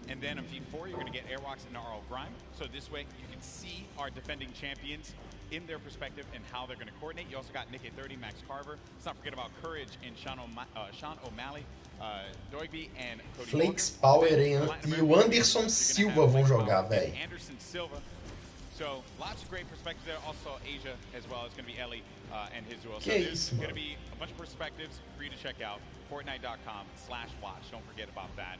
And then on feed 4, you're going to get Airwalks and RL Grime. So this way, you can see our defending champions in their perspective and how they're going to coordinate. You also got Nick A30, Max Carver. Let's not forget about Courage and Sean O'Malley, Doigby and Cody Flakes, Power e o Anderson Silva vão jogar, velho. Anderson Silva. So lots of great perspectives there. Also Asia as well. It's going to be Ellie and his duo. So there's going to be a bunch of perspectives for you to check out. Fortnite.com/watch. Don't forget about that.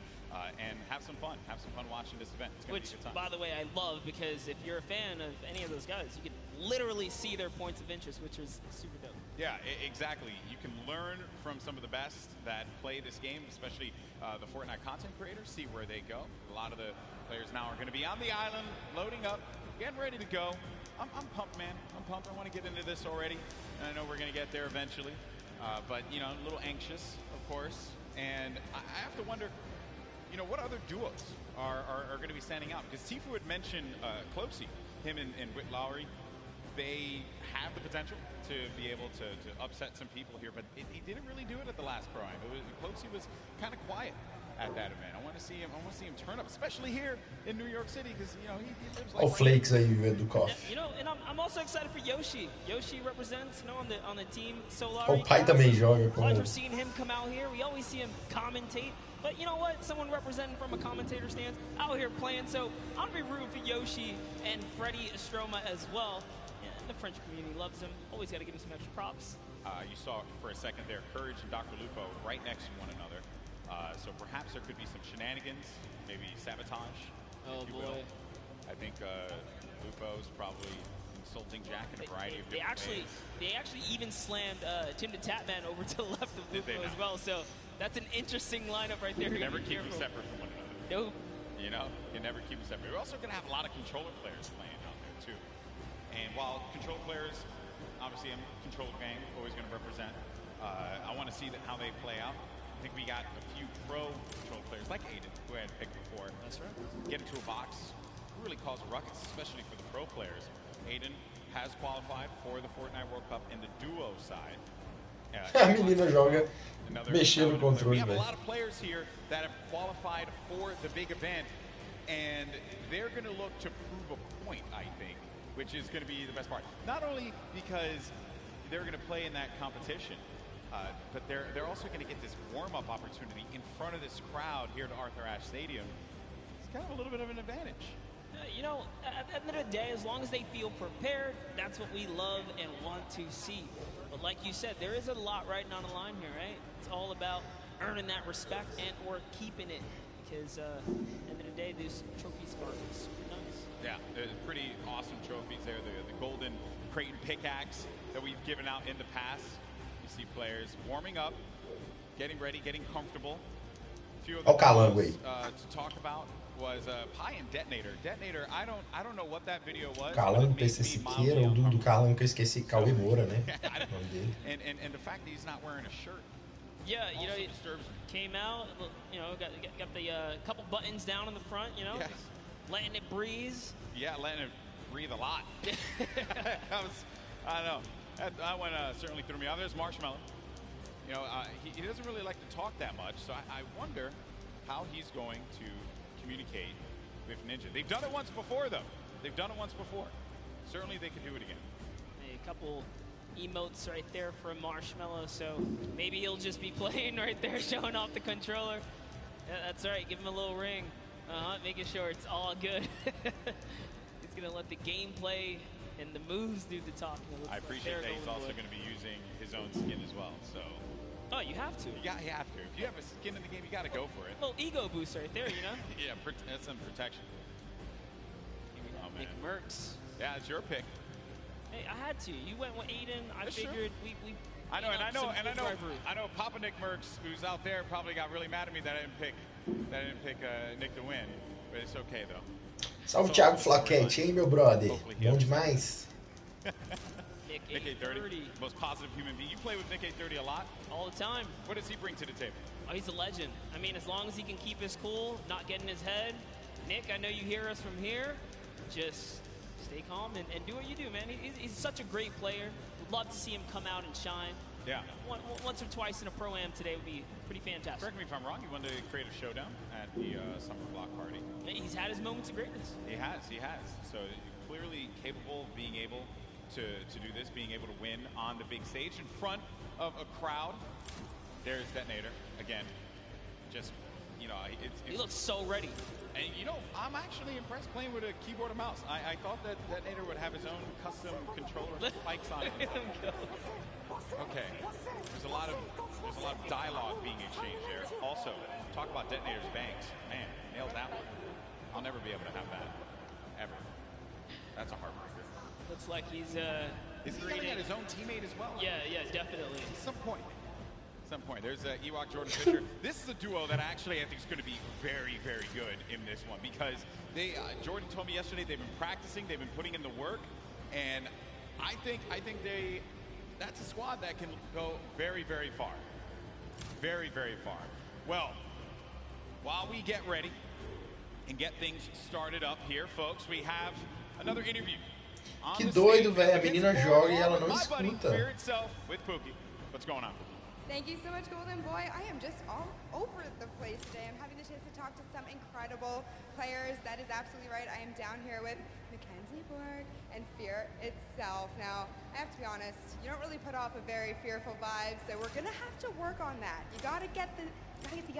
And have some fun. Have some fun watching this event. It's going to be a good time. By the way, I love, because if you're a fan of any of those guys, you can literally see their points of interest, which is super dope. Yeah, exactly. You can learn from some of the best that play this game, especially the Fortnite content creators, see where they go. A lot of the players now are going to be on the island, loading up, getting ready to go. I'm pumped, man. I'm pumped. I want to get into this already. And I know we're going to get there eventually. But, a little anxious, of course. And I have to wonder, you know, what other duos are going to be standing out? Because Tifu had mentioned Closey, him and Whit Lowry. They have the potential to be able to upset some people here, but he didn't really do it at the last Pro-Am. Closey was kind of quiet at that event. I want to see him turn up, especially here in New York City, because you know he lives like. Olha o Flakes aí, do Coffee. You know, and I'm also excited for Yoshi. Yoshi represents, you know, on the team Solari. O pai também joga com. We're seeing him come out here. We always see him commentate. But you know what? Someone representing from a commentator stance out here playing. So I'm gonna be rooting for Yoshi and Freddie Estroma as well. The French community loves him. Always got to give him some extra props. You saw for a second there, Courage and Dr. Lupo right next to one another. So perhaps there could be some shenanigans, maybe sabotage. Oh boy! Will. I think Lupo's probably insulting Jack in a variety of different ways. They actually even slammed Tim the Tatman over to the left of Lupo as well. So that's an interesting lineup right there. You never keep them separate from one another. Nope. You know, you never keep them separate. We're also going to have a lot of controller players playing out there too. And while control players, obviously I'm control gang, always going to represent. I want to see how they play out. I think we got a few pro control players like Aiden, who I had picked before. That's right. Get into a box, really cause a ruckus, especially for the pro players. Aiden has qualified for the Fortnite World Cup in the duo side. A menina joga mexendo no controle. We have a lot of players here that have qualified for the big event, and they're going to look to prove a point, I think, which is going to be the best part. Not only because they're going to play in that competition, but they're also going to get this warm-up opportunity in front of this crowd here at Arthur Ashe Stadium. It's kind of a little bit of an advantage. You know, at the end of the day, as long as they feel prepared, that's what we love and want to see. But like you said, there is a lot riding on the line here, right? It's all about earning that respect and or keeping it. Because at the end of the day, these trophies are super nice. Yeah, there's pretty awesome trophies there. The golden Creighton pickaxe that we've given out in the past. You see players warming up, getting ready, getting comfortable. A few of the things to talk about was Pi and Detonator. Detonator, I don't know what that video was. Calango, PC Siqueira, ou do Calango que eu esqueci, Cauê Moura, né? And the fact that he's not wearing a shirt. Yeah, you know, he came out, you know, got the couple buttons down in the front, you know, letting it breathe. Yeah, letting it breathe a lot. I don't know. That one certainly threw me off. There's Marshmallow. You know, he doesn't really like to talk that much, so I wonder how he's going to communicate with Ninja. They've done it once before, though. They've done it once before. Certainly they could do it again. A couple emotes right there from Marshmallow, so maybe he'll just be playing right there, showing off the controller. Yeah, that's right, give him a little ring. Making sure it's all good. He's gonna let the gameplay and the moves do the talking. I appreciate that he's also gonna be using his own skin as well, so. Oh, you have to. You have to. If you have a skin in the game, you gotta go for it. A little ego boost right there, you know? Yeah, that's some protection. Oh, man. Nick Merckx. Yeah, it's your pick. Hey, I had to. You went with Aiden. I figured we I know Papa Nick Merckx, who's out there, probably got really mad at me that I didn't pick Nick to win, but it's okay though. Salve Thiago Flaquete, hein, meu brother? Bom demais. Nick 830, most positive human being. You play with Nick 830 a lot? All the time. What does he bring to the table? Oh, he's a legend. I mean, as long as he can keep his cool, not get in his head. Nick, I know you hear us from here. Just stay calm and do what you do, man. He's such a great player. Would love to see him come out and shine. Yeah. Once or twice in a Pro-Am today would be pretty fantastic. Correct me if I'm wrong. He wanted to create a showdown at the summer block party. He's had his moments of greatness. He has. So clearly capable of being able to do this, being able to win on the big stage in front of a crowd. There's Detonator again. Just, you know, he looks so ready. And you know, I'm actually impressed playing with a keyboard and mouse. I thought that Detonator would have his own custom controller spikes on it. Okay, there's a lot of dialogue being exchanged there. Also, talk about Detonator's bangs. Man, nailed that one. I'll never be able to have that ever. That's a heartbreaker. Looks like he's greeting his own teammate as well. Yeah, definitely. At some point. There's Ewok Jordan Fisher. This is a duo that actually I think is going to be very, very good in this one because Jordan told me yesterday they've been practicing, they've been putting in the work, and I think that's a squad that can go very, very far. Very, very far. Well, while we get ready and get things started up here, folks, we have another interview. Que doido, velho. A menina joga e ela não escuta. What's going on? Thank you so much, Golden Boy. I am just all over the place today. I'm having the chance to talk to some incredible players. That is absolutely right. I am down here with Mackenzie Borg and Fear itself. Now, I have to be honest, you don't really put off a very fearful vibe, so we're gonna have to work on that. You gotta get the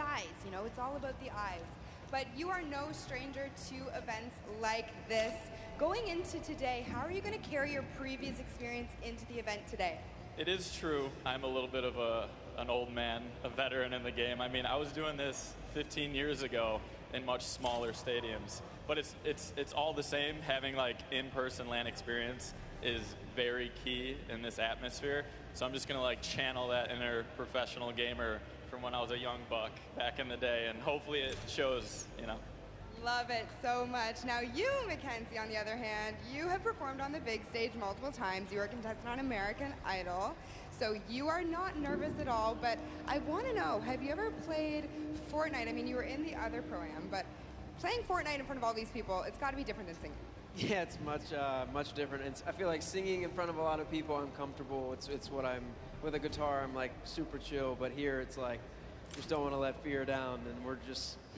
eyes, you know, it's all about the eyes. But you are no stranger to events like this. Going into today, how are you gonna carry your previous experience into the event today? It is true. I'm a little bit of an old man, a veteran in the game. I mean, I was doing this 15 years ago in much smaller stadiums, but it's all the same. Having like in-person LAN experience is very key in this atmosphere. So I'm just gonna like channel that inner professional gamer from when I was a young buck back in the day, and hopefully it shows, you know. Love it so much. Now you, Mackenzie, on the other hand, you have performed on the big stage multiple times. You were a contestant on American Idol, so you are not nervous at all, but I want to know, have you ever played Fortnite? I mean, you were in the other pro-am, but playing Fortnite in front of all these people, it's got to be different than singing. Yeah, it's much different. I feel like singing in front of a lot of people, I'm comfortable. It's what I'm, with a guitar, I'm like super chill, but here it's like, just don't want to let fear down, and we're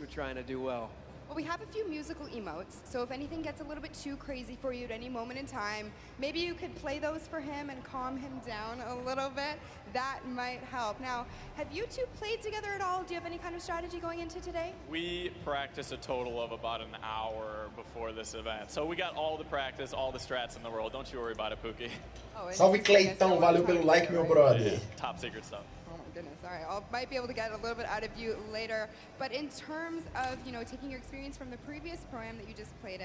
trying to do well. Well, we have a few musical emotes, so if anything gets a little bit too crazy for you at any moment in time, maybe you could play those for him and calm him down a little bit. That might help. Now, have you two played together at all? Do you have any kind of strategy going into today? We practice a total of about an hour before this event, so we got all the practice, all the strats in the world. Don't you worry about it, Pookie. Oh, salve, Cleitão. Valeu pelo like, meu brother. Yeah, top secret stuff. Goodness, all right, I might be able to get a little bit out of you later, but in terms of, you know, taking your experience from the previous pro-am that you just played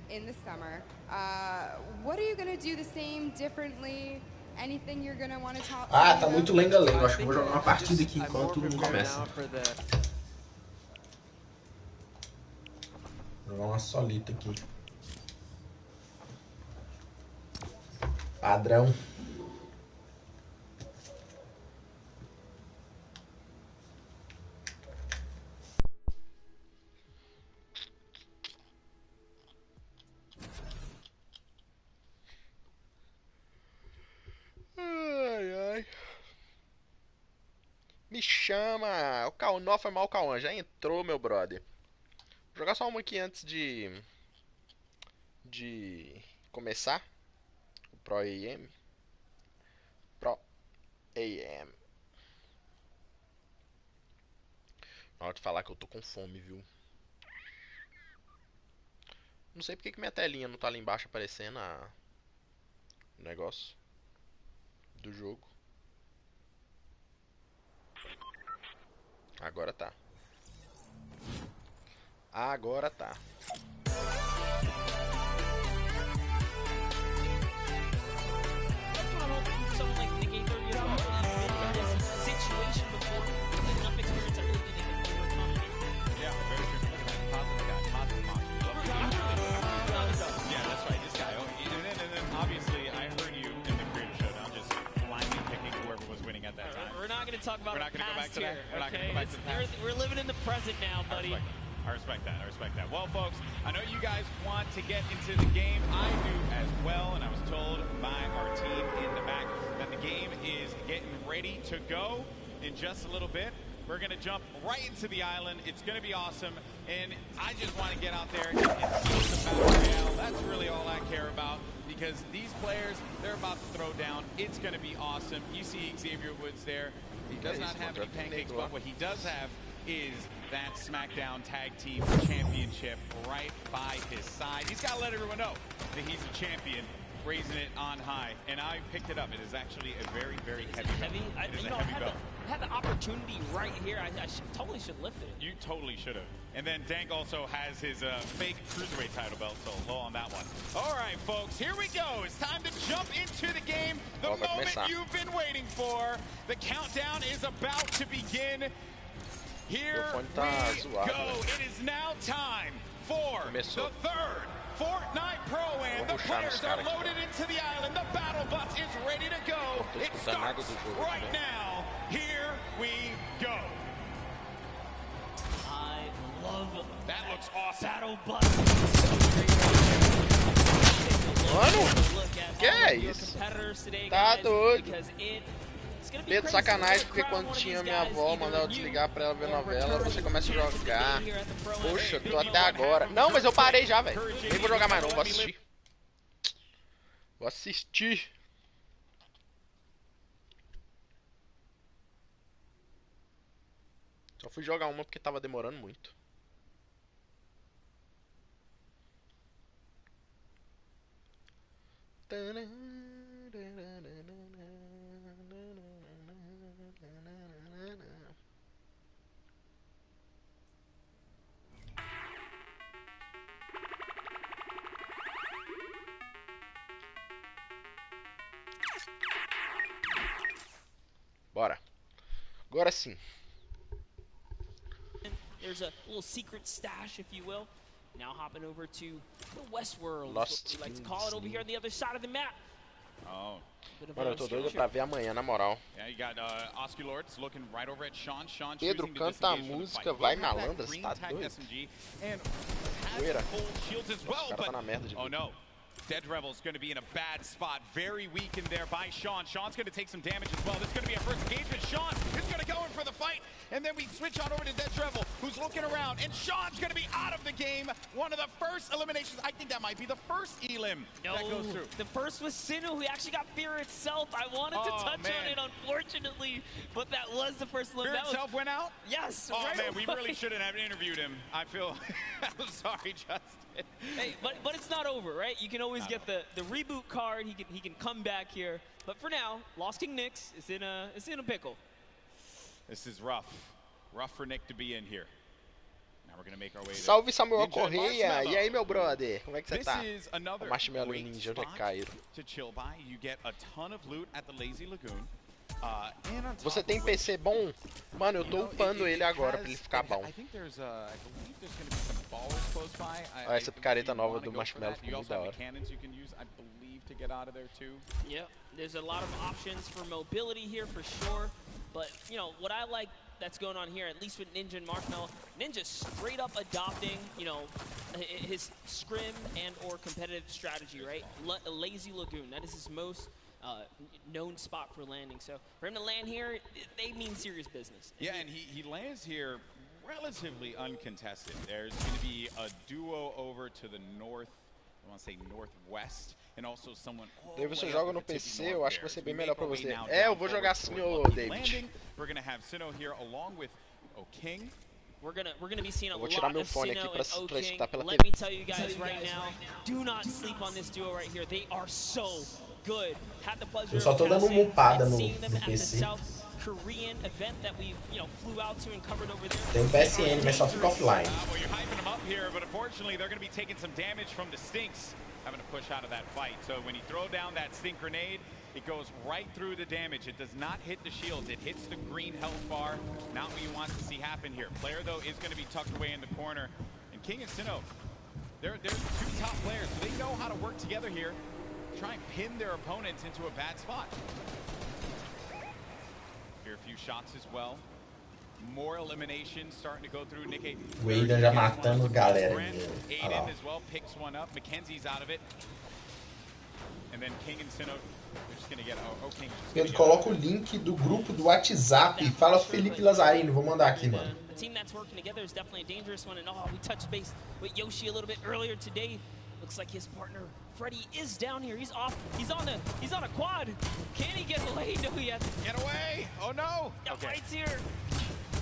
in the summer, what are you going to do the same, differently? Anything you're going to want to talk tá muito lenga-lenga. Acho que vou jogar uma partida aqui enquanto tudo não começa. Vou jogar uma solita aqui. Padrão. Me chama! O Cauã foi mal, o Cauã. Já entrou, meu brother. Vou jogar só uma aqui antes de começar. O Pro AM. Na hora de falar que eu tô com fome, viu? Não sei porque que minha telinha não tá ali embaixo aparecendo o negócio do jogo. Agora tá. Agora tá. Talk about the past here, okay? We're living in the present now, buddy. I respect that. Well, folks, I know you guys want to get into the game. I do as well, and I was told by our team in the back that the game is getting ready to go in just a little bit. We're going to jump right into the island. It's going to be awesome, and I just want to get out there and see the battle royale. That's really all I care about, because these players, they're about to throw down. It's going to be awesome. You see Xavier Woods there. He does not have any pancakes, but what he does have is that SmackDown Tag Team Championship right by his side. He's got to let everyone know that he's a champion, raising it on high. And I picked it up. It is actually a very, very heavy belt. It is a heavy belt. I had the opportunity right here. I totally should lift it. You totally should have. And then Dank also has his fake cruiserweight title belt, so low on that one. All right, folks, here we go. It's time to jump into the game. The moment you've been waiting for. The countdown is about to begin. Here we go. It is now time for the third Fortnite Pro-Am. The players are loaded into the island. The battle bus is ready to go. It starts right now. Here we go. Mano, que é isso? Tá doido. Pedro, sacanagem, porque quando tinha minha avó, mandava eu desligar pra ela ver novela, você começa a jogar. Poxa, tô até agora. Não, mas eu parei já, velho. Nem vou jogar mais não, vou assistir. Vou assistir. Só fui jogar uma porque tava demorando muito. Bora. Agora sim. There's a little secret stash, if you will. Now hopping over to the Westworld, Lost what we like to call it, over here on the other side of the map. Oh. Mano, eu tô doido pra ver amanhã, na moral. Pedro canta a música, vai malandra, você tá doido? Poeira. O cara tá na merda de vida. Dead Rebel's going to be in a bad spot. Very weakened there by Sean. Sean's going to take some damage as well. This is going to be a first engagement. Sean is going to go in for the fight. And then we switch on over to Dead Rebel, who's looking around. And Sean's going to be out of the game. One of the first eliminations. I think that might be the first elim that goes through. The first was Sinu, who actually got Fear itself. I wanted to touch on it, unfortunately. But that was the first elimination. Fear itself went out? Yes. Oh, right man, away. we really shouldn't have interviewed him. I feel... I'm sorry, Justin. Hey, but it's not over, right? You can always get the reboot card. He can come back here. But for now, Lost King Nix is in a pickle. This is rough. Rough for Nick to be in here. Now we're gonna make our way. Salve Samuel Correia. E aí, meu brother? Como é que você tá? O Marshmallow Ninja, onde é que caíram? To chill by. You get a ton of loot at the Lazy Lagoon. Você tem PC bom? Mano, eu tô upando ele agora pra ele ficar bom. Olha essa picareta nova do Marshmallow, ficou muito da hora. Yeah, there's a lot of options for mobility here for sure. But, you know, what I like that's going on here, at least with Ninja and Marshmallow, Ninja straight up adopting, you know, his scrim and or competitive strategy, right? Lazy Lagoon, that is his most known spot for landing. So for him to land here, they mean serious business. Yeah, and he lands here relatively uncontested. There's going to be a duo over to the north, I want to say northwest, and also someone. David, você joga no PC, eu acho que vai ser bem melhor pra você. É, eu vou jogar assim, ô David. We're going to have Sino here along with King. We're gonna be seeing a vou lot tirar meu of fone Sino aqui pra and escutar pela Let TV. me tell you guys right now, do not sleep on this duo right here. They are so good. Had the pleasure Eu só tô dando uma upada no PC. Korean event that we, you know, flew out to and covered over there. Tem PSN, mas só fica offline. Well, you're hyping them up here, but unfortunately they're going to be taking some damage from the stinks, having to push out of that fight. So when you throw down that stink grenade, it goes right through the damage. It does not hit the shields. It hits the green health bar. Not what you want to see happen here. Player, though, is going to be tucked away in the corner. And King and Sino, they're two top players. So they know how to work together here, try and pin their opponents into a bad spot. Here a few shots as well. More eliminations starting to go through. Nick O Aidan já matando galera. Aiden as well picks one up. Mackenzie's out of it. And then King and Sino, they're just gonna get King. Pedro, coloca o link do grupo do WhatsApp e fala Felipe Lazarino. Vou mandar aqui, mano. The team that's working together is definitely a dangerous one. And we touched base with Yoshi a little bit earlier today. Looks like his partner Freddy is down here. He's off. He's on a quad. Can he get away? No, he has. Get away! Oh no! Okay. Fight's here.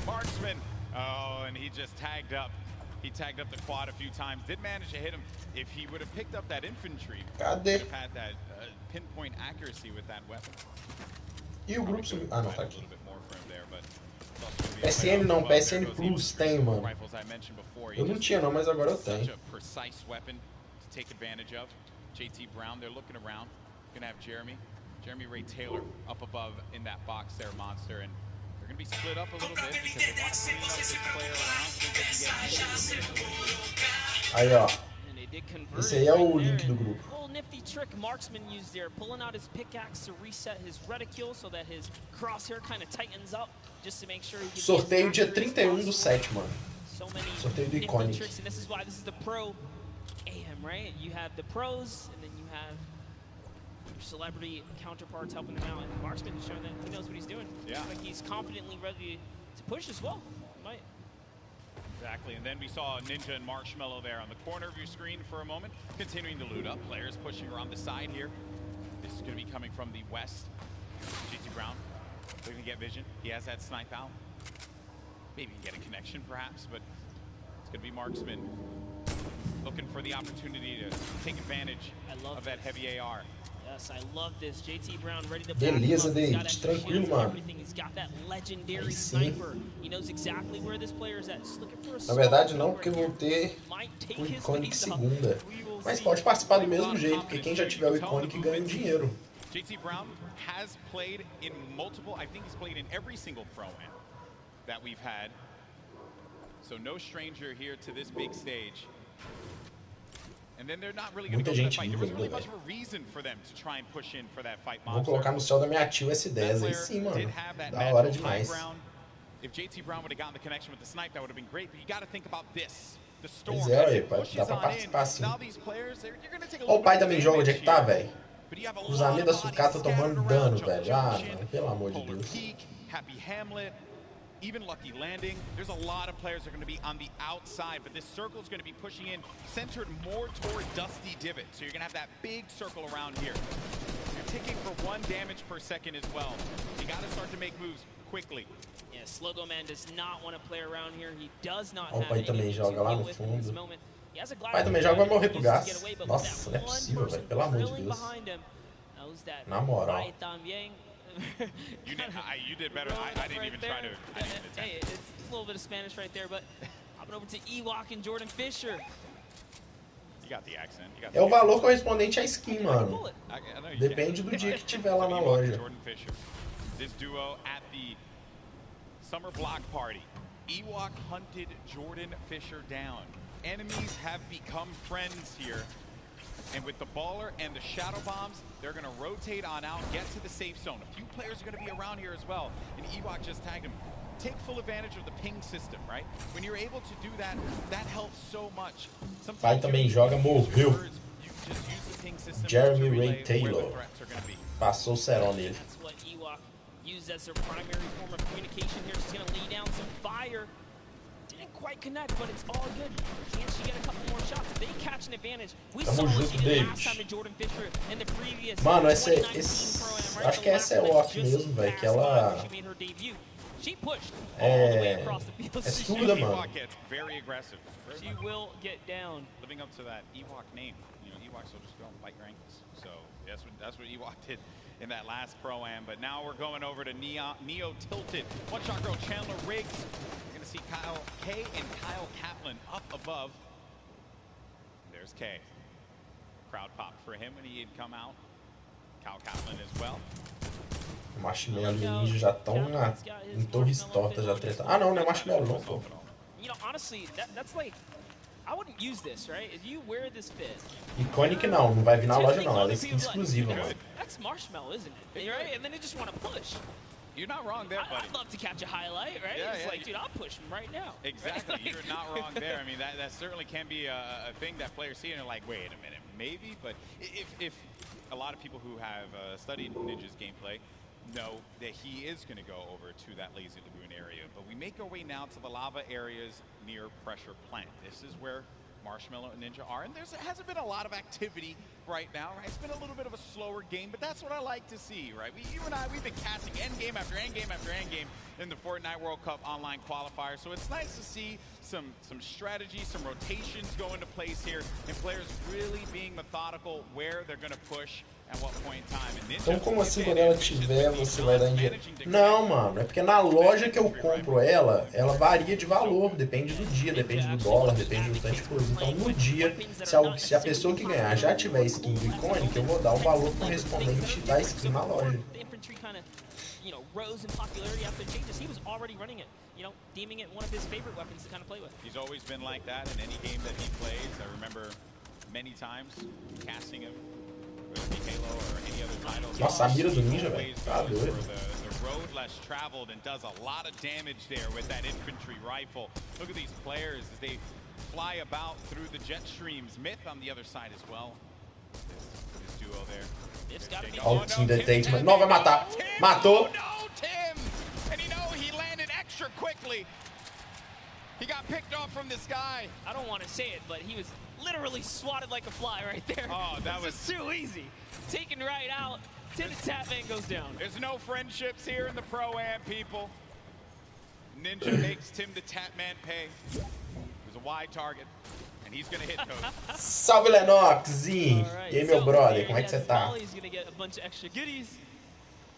Marksman. Oh, and he just tagged up. He tagged up the quad a few times. Did manage to hit him. If he would have picked up that infantry, he would have had that pinpoint accuracy with that weapon. E o grupo sumiu. Ah, não, tá aqui. PSN não, PSN Plus tem, mano. Eu não tinha não, mas agora eu tenho. Take advantage of. JT Brown, they're looking around. Gonna have Jeremy Ray Taylor up above in that box there, Monster, and they're gonna be split up a little bit because they want to clean up this player around so they can get. Aí, ó. Esse aí é o link do grupo. Little nifty trick Marksman used there, pulling out his pickaxe to reset his reticule so that his crosshair kind of tightens up, just to make sure he can. Sorteio dia 31/7, mano. so many Sorteio do different Iconic. tricks, and this is why this is the pro AM, right? You have the pros, and then you have your celebrity counterparts helping him out, and Marksman is showing that he knows what he's doing. Yeah. Like he's confidently ready to push as well. Might. Exactly, and then we saw Ninja and Marshmallow there on the corner of your screen for a moment, continuing to loot up. Players pushing around the side here. This is going to be coming from the west. JT Brown looking to get vision. He has that snipe out. Maybe get a connection perhaps, but it's going to be Marksman looking for the opportunity to take advantage of that heavy AR. Yes, I love this. JT Brown ready to Beleza, David. Tranquilo, mano. He's got that legendary sniper. He knows exactly where this player is at. Just looking for a Na verdade não, porque eu vou ter o Iconic segunda. Mas pode participar do mesmo jeito, porque quem já tiver o Iconic ganha dinheiro. JT Brown has played in multiple, I think he's played in every single Pro-Am that we've had. So no stranger here to this big stage. And then they're not really going to go for that fight. There wasn't really much of a reason for them to try and push in for that fight. Vou colocar no céu da minha tio S10 aí sim, mano. Da hora demais. If JT Brown would have gotten the connection with the snipe, that would have been great. But you got to think about this. The storm. Pois é, aí, dá pra participar sim. Ó, o pai também joga, onde é que tá, velho? Cruzamento da sucata tomando dano, velho. Ah, não, pelo amor de Deus. Happy Hamlet, even Lucky Landing. There's a lot of players that are going to be on the outside, but this circle is going to be pushing in, centered more toward Dusty Divot. So you're going to have that big circle around here. You're ticking for 1 damage per second as well. You got to start to make moves quickly. Yes, Logo Man does not want to play around here. He does not Ó, o pai também joga lá no fundo. O pai também joga, vai morrer pro gás. Nossa, não é possível, velho. Pelo amor de Deus. Na moral. You did better. I didn't even try to. Hey, it's a little bit of Spanish right there, but hopping over to Ewok and Jordan Fisher. You got the accent. É o valor correspondente à skin, mano. Depende do dia que tiver lá na loja. Jordan Fisher. This duo at the Summer Block Party. Ewok hunted Jordan Fisher down. Enemies have become friends here. And with the baller and the shadow bombs, they're going to rotate on out, get to the safe zone. A few players are going to be around here as well. And Ewok just tagged him. Take full advantage of the ping system, right? When you're able to do that, that helps so much. Pai também joga, morreu. Jeremy Ray Taylor. Passou o cerol nele. That's what Ewok used as their primary form of communication here. She's going to lay down some fire. Didn't quite connect, but it's all good. Can she get a couple more shots? If they catch an advantage, we saw what she did last time to Jordan Fisher in the previous. Mano, acho que essa é o Aqui mesmo, velho, que ela é surda, mano. Very aggressive. She will get down. Living up to that Ewok name. You know, Ewoks will just go and bite your ankles. So that's what Ewok did in that last Pro-Am. But now we're going over to Neo Tilted. One shot girl Chandler Riggs. You're going to see Kyle K and Kyle Kaplan up above. There's K. Crowd popped for him when he had come out. Kyle Kaplan as well. O Marshmallow e o Ninja já estão em torres tortas, já tretando. Ah, não, não é Marshmallow, não, pô. You know, honestly, that's like, I wouldn't use this, right? If you wear this fit. Iconic não vai vir na loja não, ela é skin exclusiva, mano. That's Marshmallow, isn't it? Right? And then they just want to push. You're not wrong there, buddy. I'd love to catch a highlight, right? Yeah, it's like, dude, I'll push him right now. Exactly, right? You're not wrong there. I mean, that certainly can be a thing that players see and they're like, wait a minute, maybe? But if a lot of people who have studied Ninja's gameplay know that he is going to go over to that Lazy Lagoon area. But we make our way now to the lava areas near Pressure Plant. This is where Marshmallow and Ninja are, and there hasn't been a lot of activity right now, right? It's been a little bit of a slower game, but that's what I like to see, right? You and I, we've been casting endgame after endgame after endgame in the Fortnite World Cup online qualifier, so it's nice to see some strategy, some rotations go into place here, and players really being methodical where they're going to push at what point in time. Então como assim quando ela tiver, você vai dar em dinheiro? Não, mano, é porque na loja que eu compro ela varia de valor, depende do dia, depende do dólar, depende de tanta coisa. Então no dia, se a pessoa que ganhar já tiver skin do Iconic, eu vou dar o valor correspondente da skin na loja. You know, rose in popularity after changes. He was already running it, you know, deeming it one of his favorite weapons to kind of play with. He's always been like that in any game that he plays. I remember many times casting him with Halo or any other titles. Nossa, a mira do Ninja, velho, tá doido. road less traveled and does a lot of damage there with that infantry rifle. Look at these players as they fly about through the jet streams. Myth on the other side as well. This duo there. Olha o Team Detachment. Não, vai matar. Matou. No, Tim! And you know, he landed extra quickly. He got picked off from the sky. I don't want to say it, but he was literally swatted like a fly right there. Oh, that was too easy. Taken right out. Tim the Tap Man goes down. There's no friendships here in the Pro-Am, people. Ninja makes Tim the Tap Man pay. There's a wide target, and he's gonna hit Code. Salve, Lenoxzinho! E aí, meu brother, como é que você tá?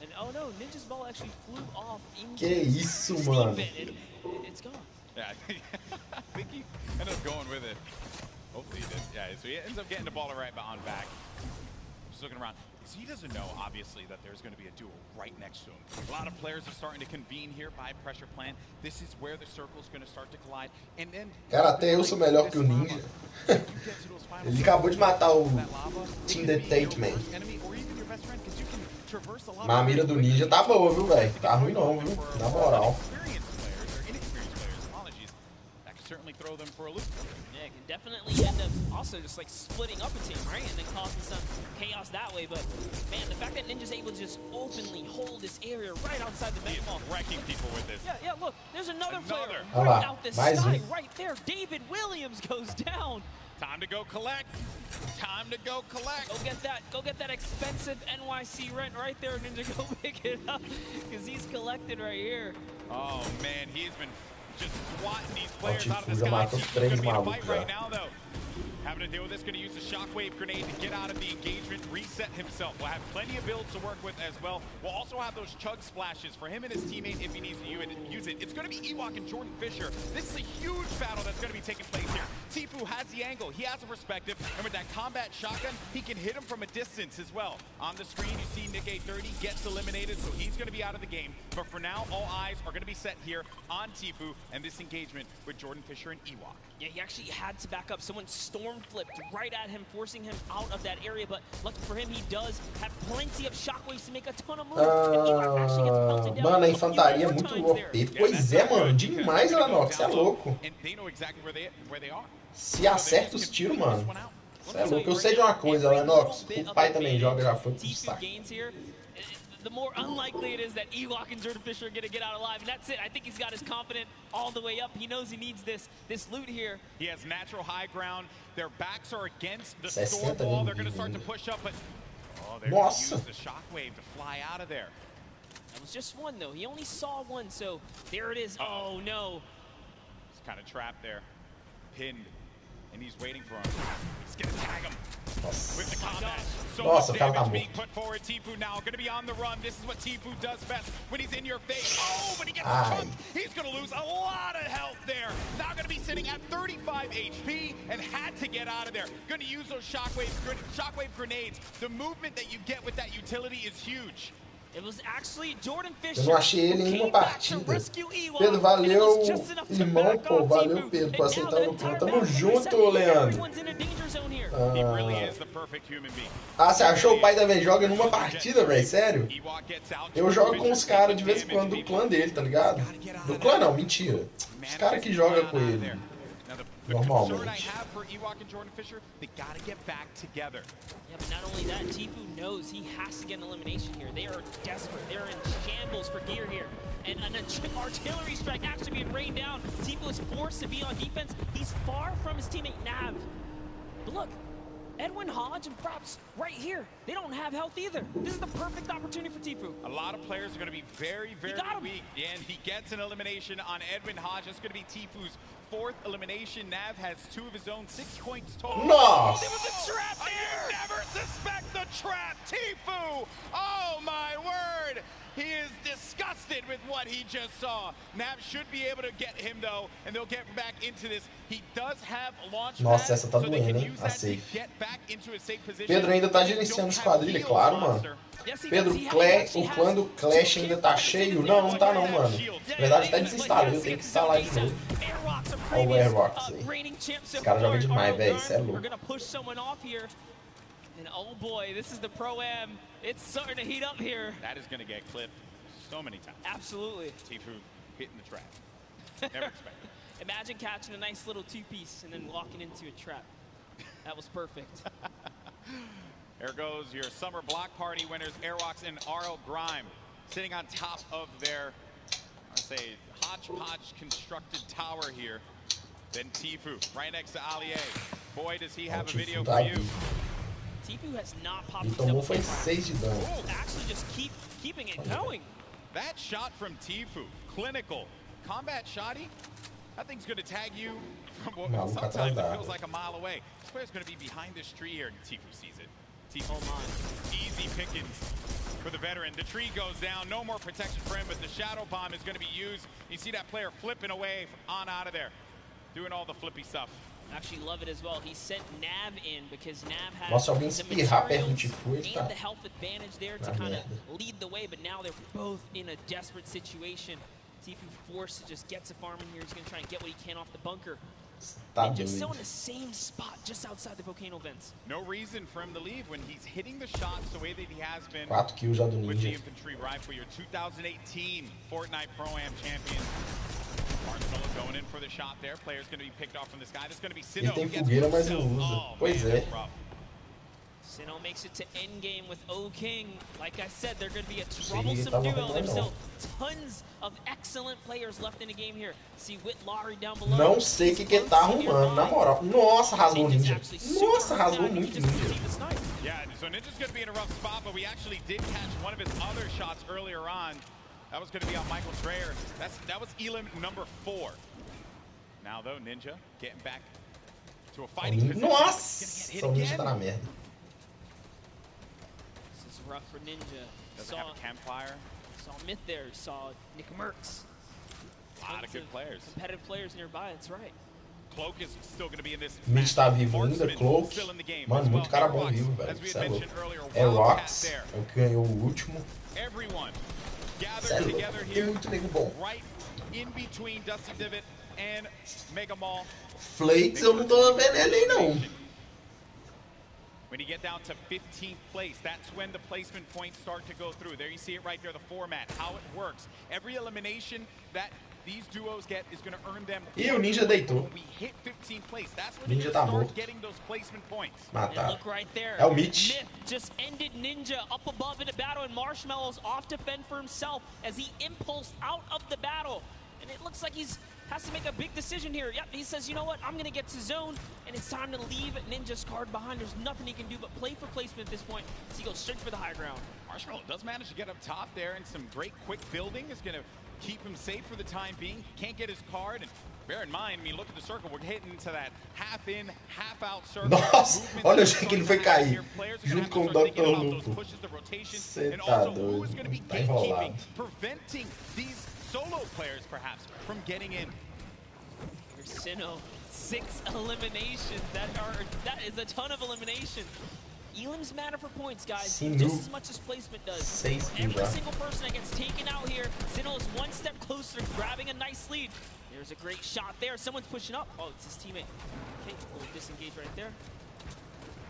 And oh no, Ninja's ball actually flew off into Que isso, mano? It's gone. Yeah, I think he ended up going with it. Hopefully he did. Yeah, so he ends up getting the ball right on back. Just looking around. So he doesn't know, obviously, that there's going to be a duel right next to him. A lot of players are starting to convene here by pressure plant. This is where the circle's going to start to collide. And then... Cara, até eu sou melhor que o Ninja. Ele acabou de matar o Team Detachment. Mas a mira do Ninja tá boa, viu, velho? Tá ruim não, viu? Na moral. Certainly throw them for a loop. Yeah, can definitely end up also just like splitting up a team, right? And then causing some chaos that way. But man, the fact that Ninja's able to just openly hold this area right outside the mega ball. Wrecking people with this. Yeah, yeah, look, there's another player right out the sky right there. David Williams goes down. Time to go collect. Time to go collect. Go get that expensive NYC rent right there, Ninja. Go pick it up because he's collected right here. Oh man, he's been just swatting these players out of the sky. He's going to be in a fight right now, though. Having to deal with this, going to use the shockwave grenade to get out of the engagement, reset himself. We'll have plenty of builds to work with as well. We'll also have those chug splashes for him and his teammate if he needs to use it. It's going to be Ewok and Jordan Fisher. This is a huge battle that's going to be taking place here. Tifu has the angle. He has a perspective. And with that combat shotgun, he can hit him from a distance as well. On the screen, you see Nick A30 gets eliminated, so he's going to be out of the game. But for now, all eyes are going to be set here on Tifu and this engagement with Jordan Fisher and Ewok. Yeah, he actually had to back up. Someone storm flipped right at him, forcing him out of that area. But lucky for him, he does have plenty of shockwaves to make a ton of moves. Mano, a infantaria é muito OP. Pois é, mano, demais, Lenox, você é louco. Se acerta os tiros, mano. Você é louco. Eu sei de uma coisa, Lenox, o pai também joga, já foi pro saco. The more unlikely it is that Ewok and Jordan Fisher are going to get out alive. And that's it. I think he's got his confidence all the way up. He knows he needs this loot here. He has natural high ground. Their backs are against the storm wall. They're going to start to push up, but they're going to use the shockwave to fly out of there. That was just one, though. He only saw one, so there it is. Oh, no. He's kind of trapped there. Pinned. And he's waiting for him. He's going to tag him. With the combat. So much damage being put forward. Tifu now going to be on the run. This is what Tifu does best when he's in your face. Oh, but he gets chunked. He's going to lose a lot of health there. Now going to be sitting at 35 HP and had to get out of there. Going to use those shockwave grenades. The movement that you get with that utility is huge. It was actually Jordan Fisher. Eu não achei ele em nenhuma partida. Pedro, valeu, irmão, pô, valeu, Pedro, por aceitar o plano. Tamo junto, Leandro. Você achou o pai da vez joga numa partida, velho? Sério? Eu jogo com os caras de vez em quando do clã dele, tá ligado? Do clã não, mentira. Os caras que jogam com ele. Normalmente. Yeah, but not only that, Tifu knows he has to get an elimination here. They are desperate. They're in shambles for gear here. And an artillery strike actually being rained down. Tifu is forced to be on defense. He's far from his teammate Nav. But look, Edwin Hodge and Props right here. They don't have health either. This is the perfect opportunity for Tifu. A lot of players are going to be very, very weak. And he gets an elimination on Edwin Hodge. That's going to be Tifu's fourth elimination. Nav has 2 of his own, 6 points total. No! There was a trap there! You never suspect the trap, Tifu! Oh my word! He is disgusted with what he just saw. Nav should be able to get him though, and they'll get back into this. He does have launch Nossa, essa tá doendo, hein? A safe. Pedro ainda tá gerenciando esquadrilha, claro, mano. Pedro, o clã do Clash ainda tá cheio? Não, não tá não, mano. Na verdade até desinstalei, eu tenho que instalar de novo. Olha o Airbox aí. Esse cara joga demais, velho, isso é louco. And oh boy, this is the Pro-Am. It's starting to heat up here. That is going to get clipped so many times. Absolutely. Tfue hitting the trap. Never expected. Imagine catching a nice little two-piece and then walking into a trap. That was perfect. There goes your summer block party winners, Airwalks and RL Grime, sitting on top of their, I'd say, hodgepodge constructed tower here. Then Tfue, right next to Allier. Boy, does he have a video for you. Tfue has not popped Ele tomou foi 6 de dano. Actually just keeping it going. That shot from Tfue, clinical. Combat shotty, that thing's going to tag you from what sometimes it feels like a mile away. This player's going to be behind this tree here, and Tfue sees it. Tfue, easy pickings for the veteran. The tree goes down, no more protection for him, but the shadow bomb is going to be used. You see that player flipping away on out of there, doing all the flippy stuff. Actually love it as well. He sent Nav in because Nav has Nossa, alguém the espirrar perto do materials Tfue, ele tá and the health advantage there to kind of lead the way, but now they're both in a desperate situation. Tfue forced to just get to farming here. He's going to try and get what he can off the bunker. Ninja still in the same spot just outside the volcano vents. No reason for him to leave when he's hitting the shots the way that he has been 4 kills já do with the Ninja. infantry rifle, your 2018 Fortnite Pro-Am champion. Marshmallow going in for the shot there. Player's going to be picked off from this guy. That's going to be Sino. Ele tem fogueira, mas não usa. Pois é. Sino makes it to endgame with O King. Like I said, they're going to be a troublesome duo. There's still tons of excellent players left in the game here. See Whitlaurie down below. Não sei o que ele tá arrumando, na moral. Nossa, rasgou o Ninja. Nossa, rasgou muito Ninja. Yeah, so Ninja's going to be in a rough spot, but we actually did catch one of his other shots earlier on. That was going to be on Michael Dreyer. That was elim number 4. Now though, Ninja getting back to a fighting position. Nossa, o Ninja tá na merda. This is rough for Ninja. Doesn't have a campfire. Saw Myth there. Saw Nick Merckx. A lot of good players. Competitive players nearby. That's right. Cloak is still going to be in this. Mid tá vivo ainda, Cloak. Mano, muito cara bom vivo, velho. Isso é louco. Airwalks é o que ganhou o último. Everyone Isso gathered é louco. together Tem here. muito nego bom. Right in between Dusty Divot and Mega Mall. Flakes eu não tô vendo ele aí não. When you get down to 15th place, that's when the placement points start to go through. There you see it right there, the format, how it works. Every elimination that these duos get is going to earn them. E o Ninja deitou. When we hit 15th place, that's when Ninja you tá start morto. getting those placement points. Mataram. Look right there. É o Mitch. Myth just ended Ninja up above in a battle, and Marshmallow's off to fend for himself as he impulsed out of the battle. And it looks like he's has to make a big decision here. Yep, he says, you know what, I'm going to get to zone, and it's time to leave Ninja scarred behind. There's nothing he can do but play for placement at this point, so he goes straight for the high ground. Marshmallow does manage to get up top there, and some great quick building is going to keep him safe for the time being. Can't get his card, and bear in mind, I mean, look at the circle. We're hitting into that half in, half out circle. Nossa, olha o jeito que ele foi cair. Junto com o Dr. Lupo. Você tá doido, tá enrolado. Preventing these solo players, perhaps, from getting in. Here's Sino, 6 eliminations. That is a ton of elimination. Elims matter for points, guys, just as much as placement does. Every single person that gets taken out here, Sino is one step closer to grabbing a nice lead. There's a great shot there. Someone's pushing up. Oh, it's his teammate. Okay, we'll disengage right there.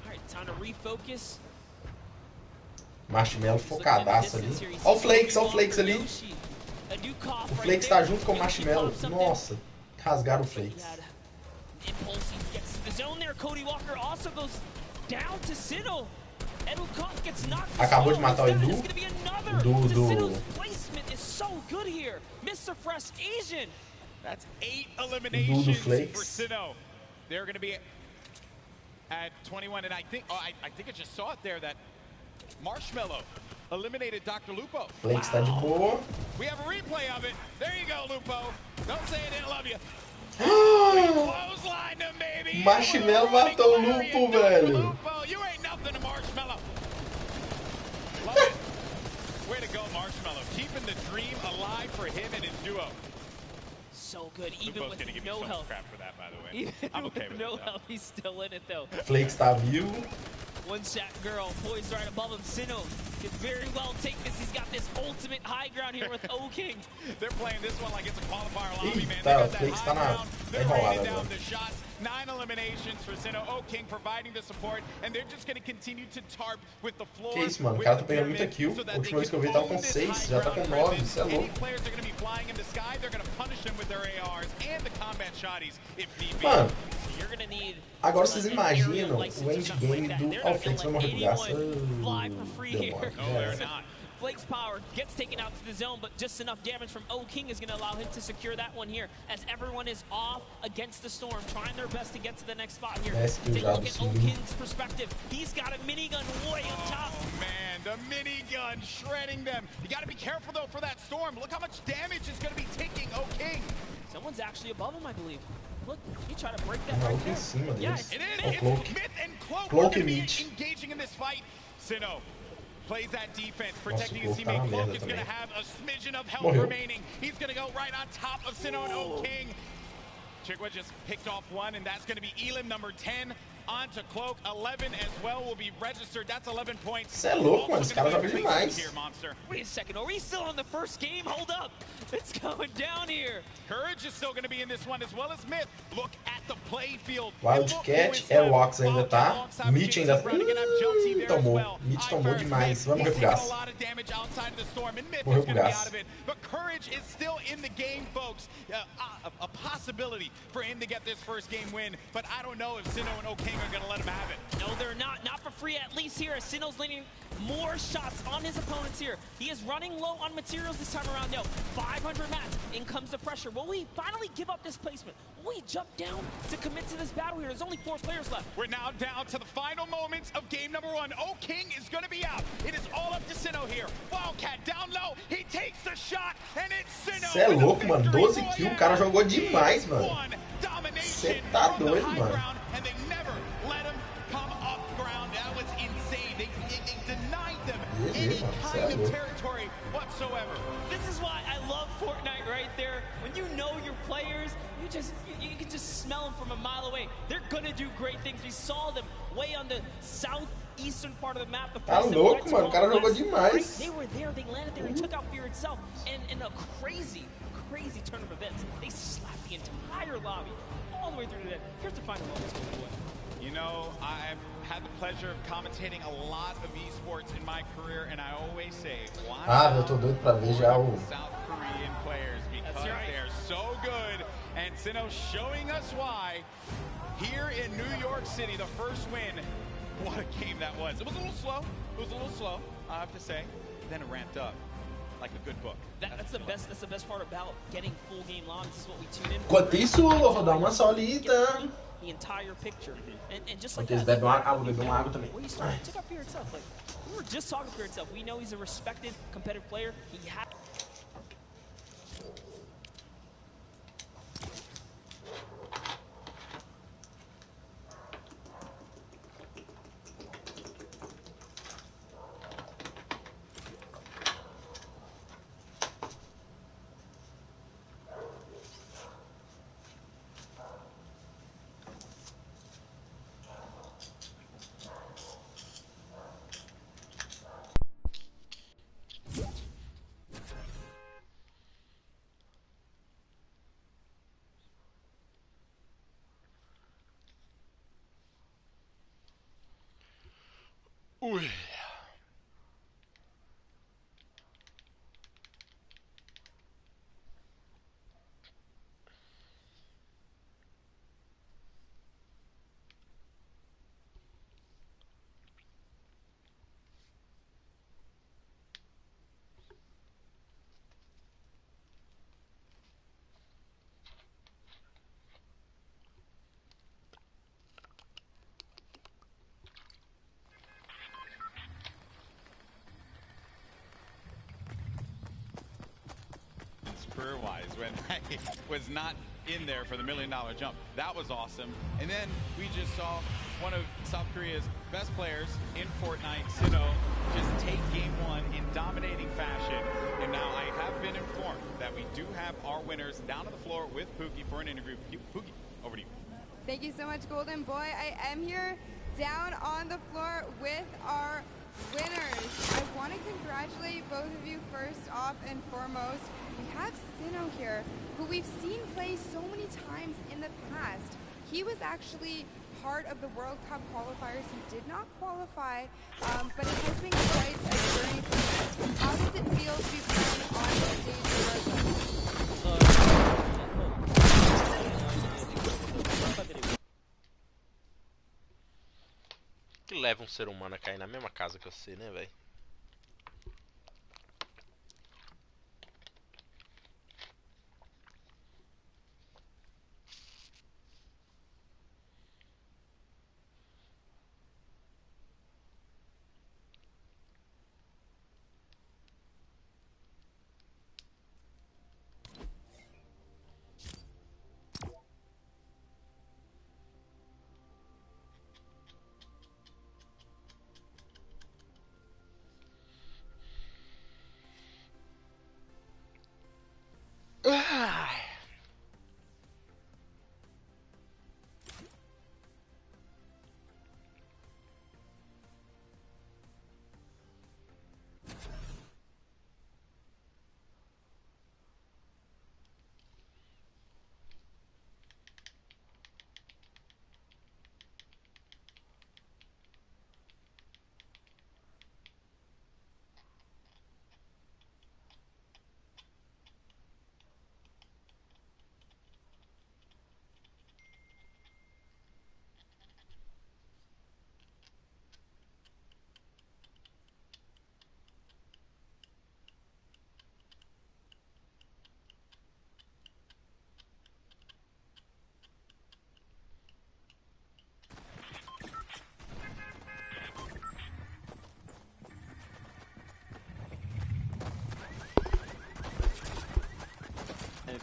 All right, time to refocus. Marshmallow focadaço ali. Olha o Flakes ali. O Flakes tá junto com o Marshmallow. Nossa, rasgaram o Flakes. Impulse gets to the zone there. Cody Walker also goes down to Sino. Edukov gets knocked. Acabou de matar o Edu. Sino's placement is so good here. Mr. Fresh Asian. That's 8 eliminations for Sino. They're going to be at 21, and I think I just saw it there that Marshmallow eliminated Dr. Lupo. Flakes tá de boa. We have a replay of it. There you go, Lupo. Don't say I didn't love you. Clothesline him, baby. Marshmallow matou o Lupo, velho. Lupo, you ain't nothing to Marshmallow. Love it. Way to go, Marshmallow. Keeping the dream alive for him and his duo. So good, even Lupo's with give no me so health. Crap for that, by the way. Even I'm okay with no it, health, he's still in it though. Flakes tá vivo. One shot girl poised right above him. Sinnoh could very well take this. He's got this ultimate high ground here with O King. They're playing this one like it's a qualifier lobby, man. Tá, o Flix tá na enrolada agora. 9 eliminations for Sinnoh. O King providing the support, and they're just going to continue to tarp with the floor. Que isso, mano? O cara tá pegando muita kill. A última vez que eu vi tava com 6, já tá com 9. Isso é louco. Mano, agora vocês imaginam o endgame do Alflex vai morrer do gasto. Flake's power gets taken out to the zone, but just enough damage from O King is going to allow him to secure that one here, as everyone is off against the storm, trying their best to get to the next spot here. Take a look at O King's perspective. He's got a minigun way up top. Oh man, the minigun shredding them. You got to be careful though for that storm. Look how much damage is going to be taking O King. Someone's actually above him, I believe. Look, he tried to break that right there. Yeah, it is. Myth and Cloak are engaging in this fight. Sinnoh plays that defense, protecting his teammate. Cloak is going to have a smidgen of health remaining. He's going to go right on top of Sinnoh and O King. Chigwa just picked off one, and that's going to be Elim, number 10. Onto Cloak, 11 as well will be registered. That's 11 points. Você é louco, mano. Esse cara joga demais. Wait a second, are we still on the first game? Hold up. It's going down here. Courage is still going to be in this one, as well as Myth. Look at the play field. Wildcat, Airwalks ainda tá. Mitch ainda tomou. Mitch tomou demais. Vai morrer pro gás. Morreu pro gás. But Courage is still in the game, folks. A possibility for him to get this first game win, but I don't know if Sinnoh and O King are going to let him have it. No, they're not. Not for free, at least here, as Sinnoh's landing more shots on his opponents here. He is running low on materials this time around, though. 500 mats. In comes the pressure. Will we finally give up this placement? Will we jump down to commit to this battle here? There's only 4 players left. We're now down to the final moments of game number 1. O King is going to be out. It is all up to Sinnoh here. Wildcat down low. He takes the shot, and it's Sinnoh. Você é louco, mano. 12 kills. O cara jogou demais, mano. Você tá doido, mano. And they never let him come off the ground. That was insane. They denied them any kind of territory whatsoever. This is why I love Fortnite right there. When you know your players, you can just smell them from a mile away. They're gonna do great things. We saw them way on the southeastern part of the map. Tá louco, mano. O cara jogou demais. They were there. They landed there and took out Fear itself. And in a crazy turn of events, they slapped the entire lobby all the way through to the end. Here's the final moments. You know, I've had the pleasure of commentating a lot of esports in my career, and I always say, why eu tô doido pra ver já o South Korean players, because they're so good, and Sinnoh showing us why. Here in New York City, the first win. What a game that was. It was a little slow. I have to say. Then it ramped up like a good book. That's the best part about getting full game logs. This is what we tune in. Enquanto isso, eu vou dar uma solita. The entire picture, and just like that. Beber uma água também. Well, he took up Fear itself. Like we were just talking Fear itself. We know he's a respected competitive player. He had. Ui. Career-wise, when I was not in there for the $1 million jump. That was awesome. And then we just saw one of South Korea's best players in Fortnite, Sinnoh, just take game 1 in dominating fashion. And now I have been informed that we do have our winners down on the floor with Pookie for an interview. Pookie, over to you. Thank you so much, Golden Boy. I am here down on the floor with our winners. I want to congratulate both of you first off and foremost. We have Sino here, who we've seen play so many times in the past. He was actually part of the World Cup qualifiers. He did not qualify, but it has been quite a journey for him. How does it feel to be playing on the stage Que leva ser humano a cair na mesma casa que você, né, velho?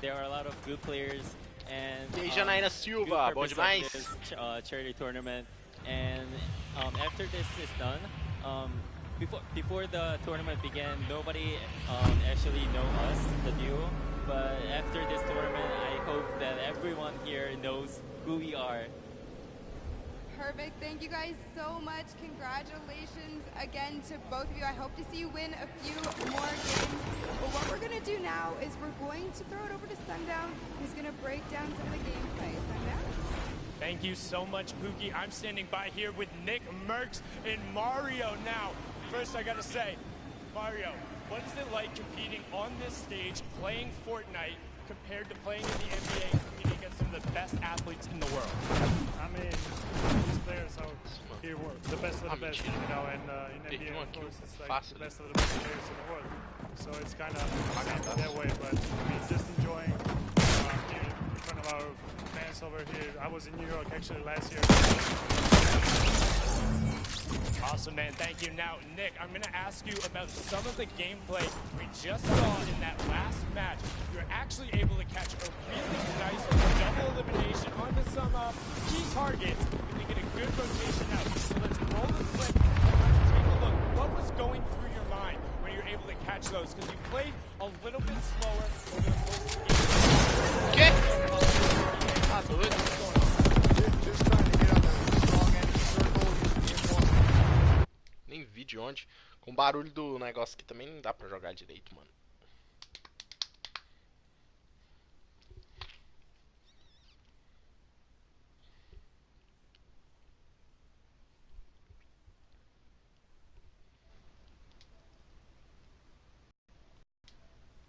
There are a lot of good players and Janaína Silva, bom demais. Charity tournament, and after this is done, before the tournament began, nobody actually know us, the duo. But after this tournament, I hope that everyone here knows who we are. Perfect. Thank you guys so much. Congratulations again to both of you. I hope to see you win a few more games. But what we're going to do now is we're going to throw it over to Sundown, who's going to break down some of the gameplay. Sundown? Thank you so much, Pookie. I'm standing by here with Nick Merckx and Mario now. First, I got to say, Mario, what is it like competing on this stage, playing Fortnite, compared to playing in the NBA, competing against some of the best athletes in the world? I mean, these players are here the best of the best, you know, and in NBA, of course, it's like the best of the best players in the world. So it's kind of that way, but I mean, just enjoying here in front of our fans over here. I was in New York actually last year. Awesome, man. Thank you. Now, Nick, I'm going to ask you about some of the gameplay we just saw in that last match. You're actually able to catch a really nice double elimination onto some key targets, and they get a good rotation out. So let's roll the clip and take a look. What was going through your mind when you're able to catch those? Because you played a little bit slower over the course of the game. Okay. Good. Just trying to get on the long end of the circle. Nem vi de onde. Com o barulho do negócio aqui também não dá pra jogar direito, mano.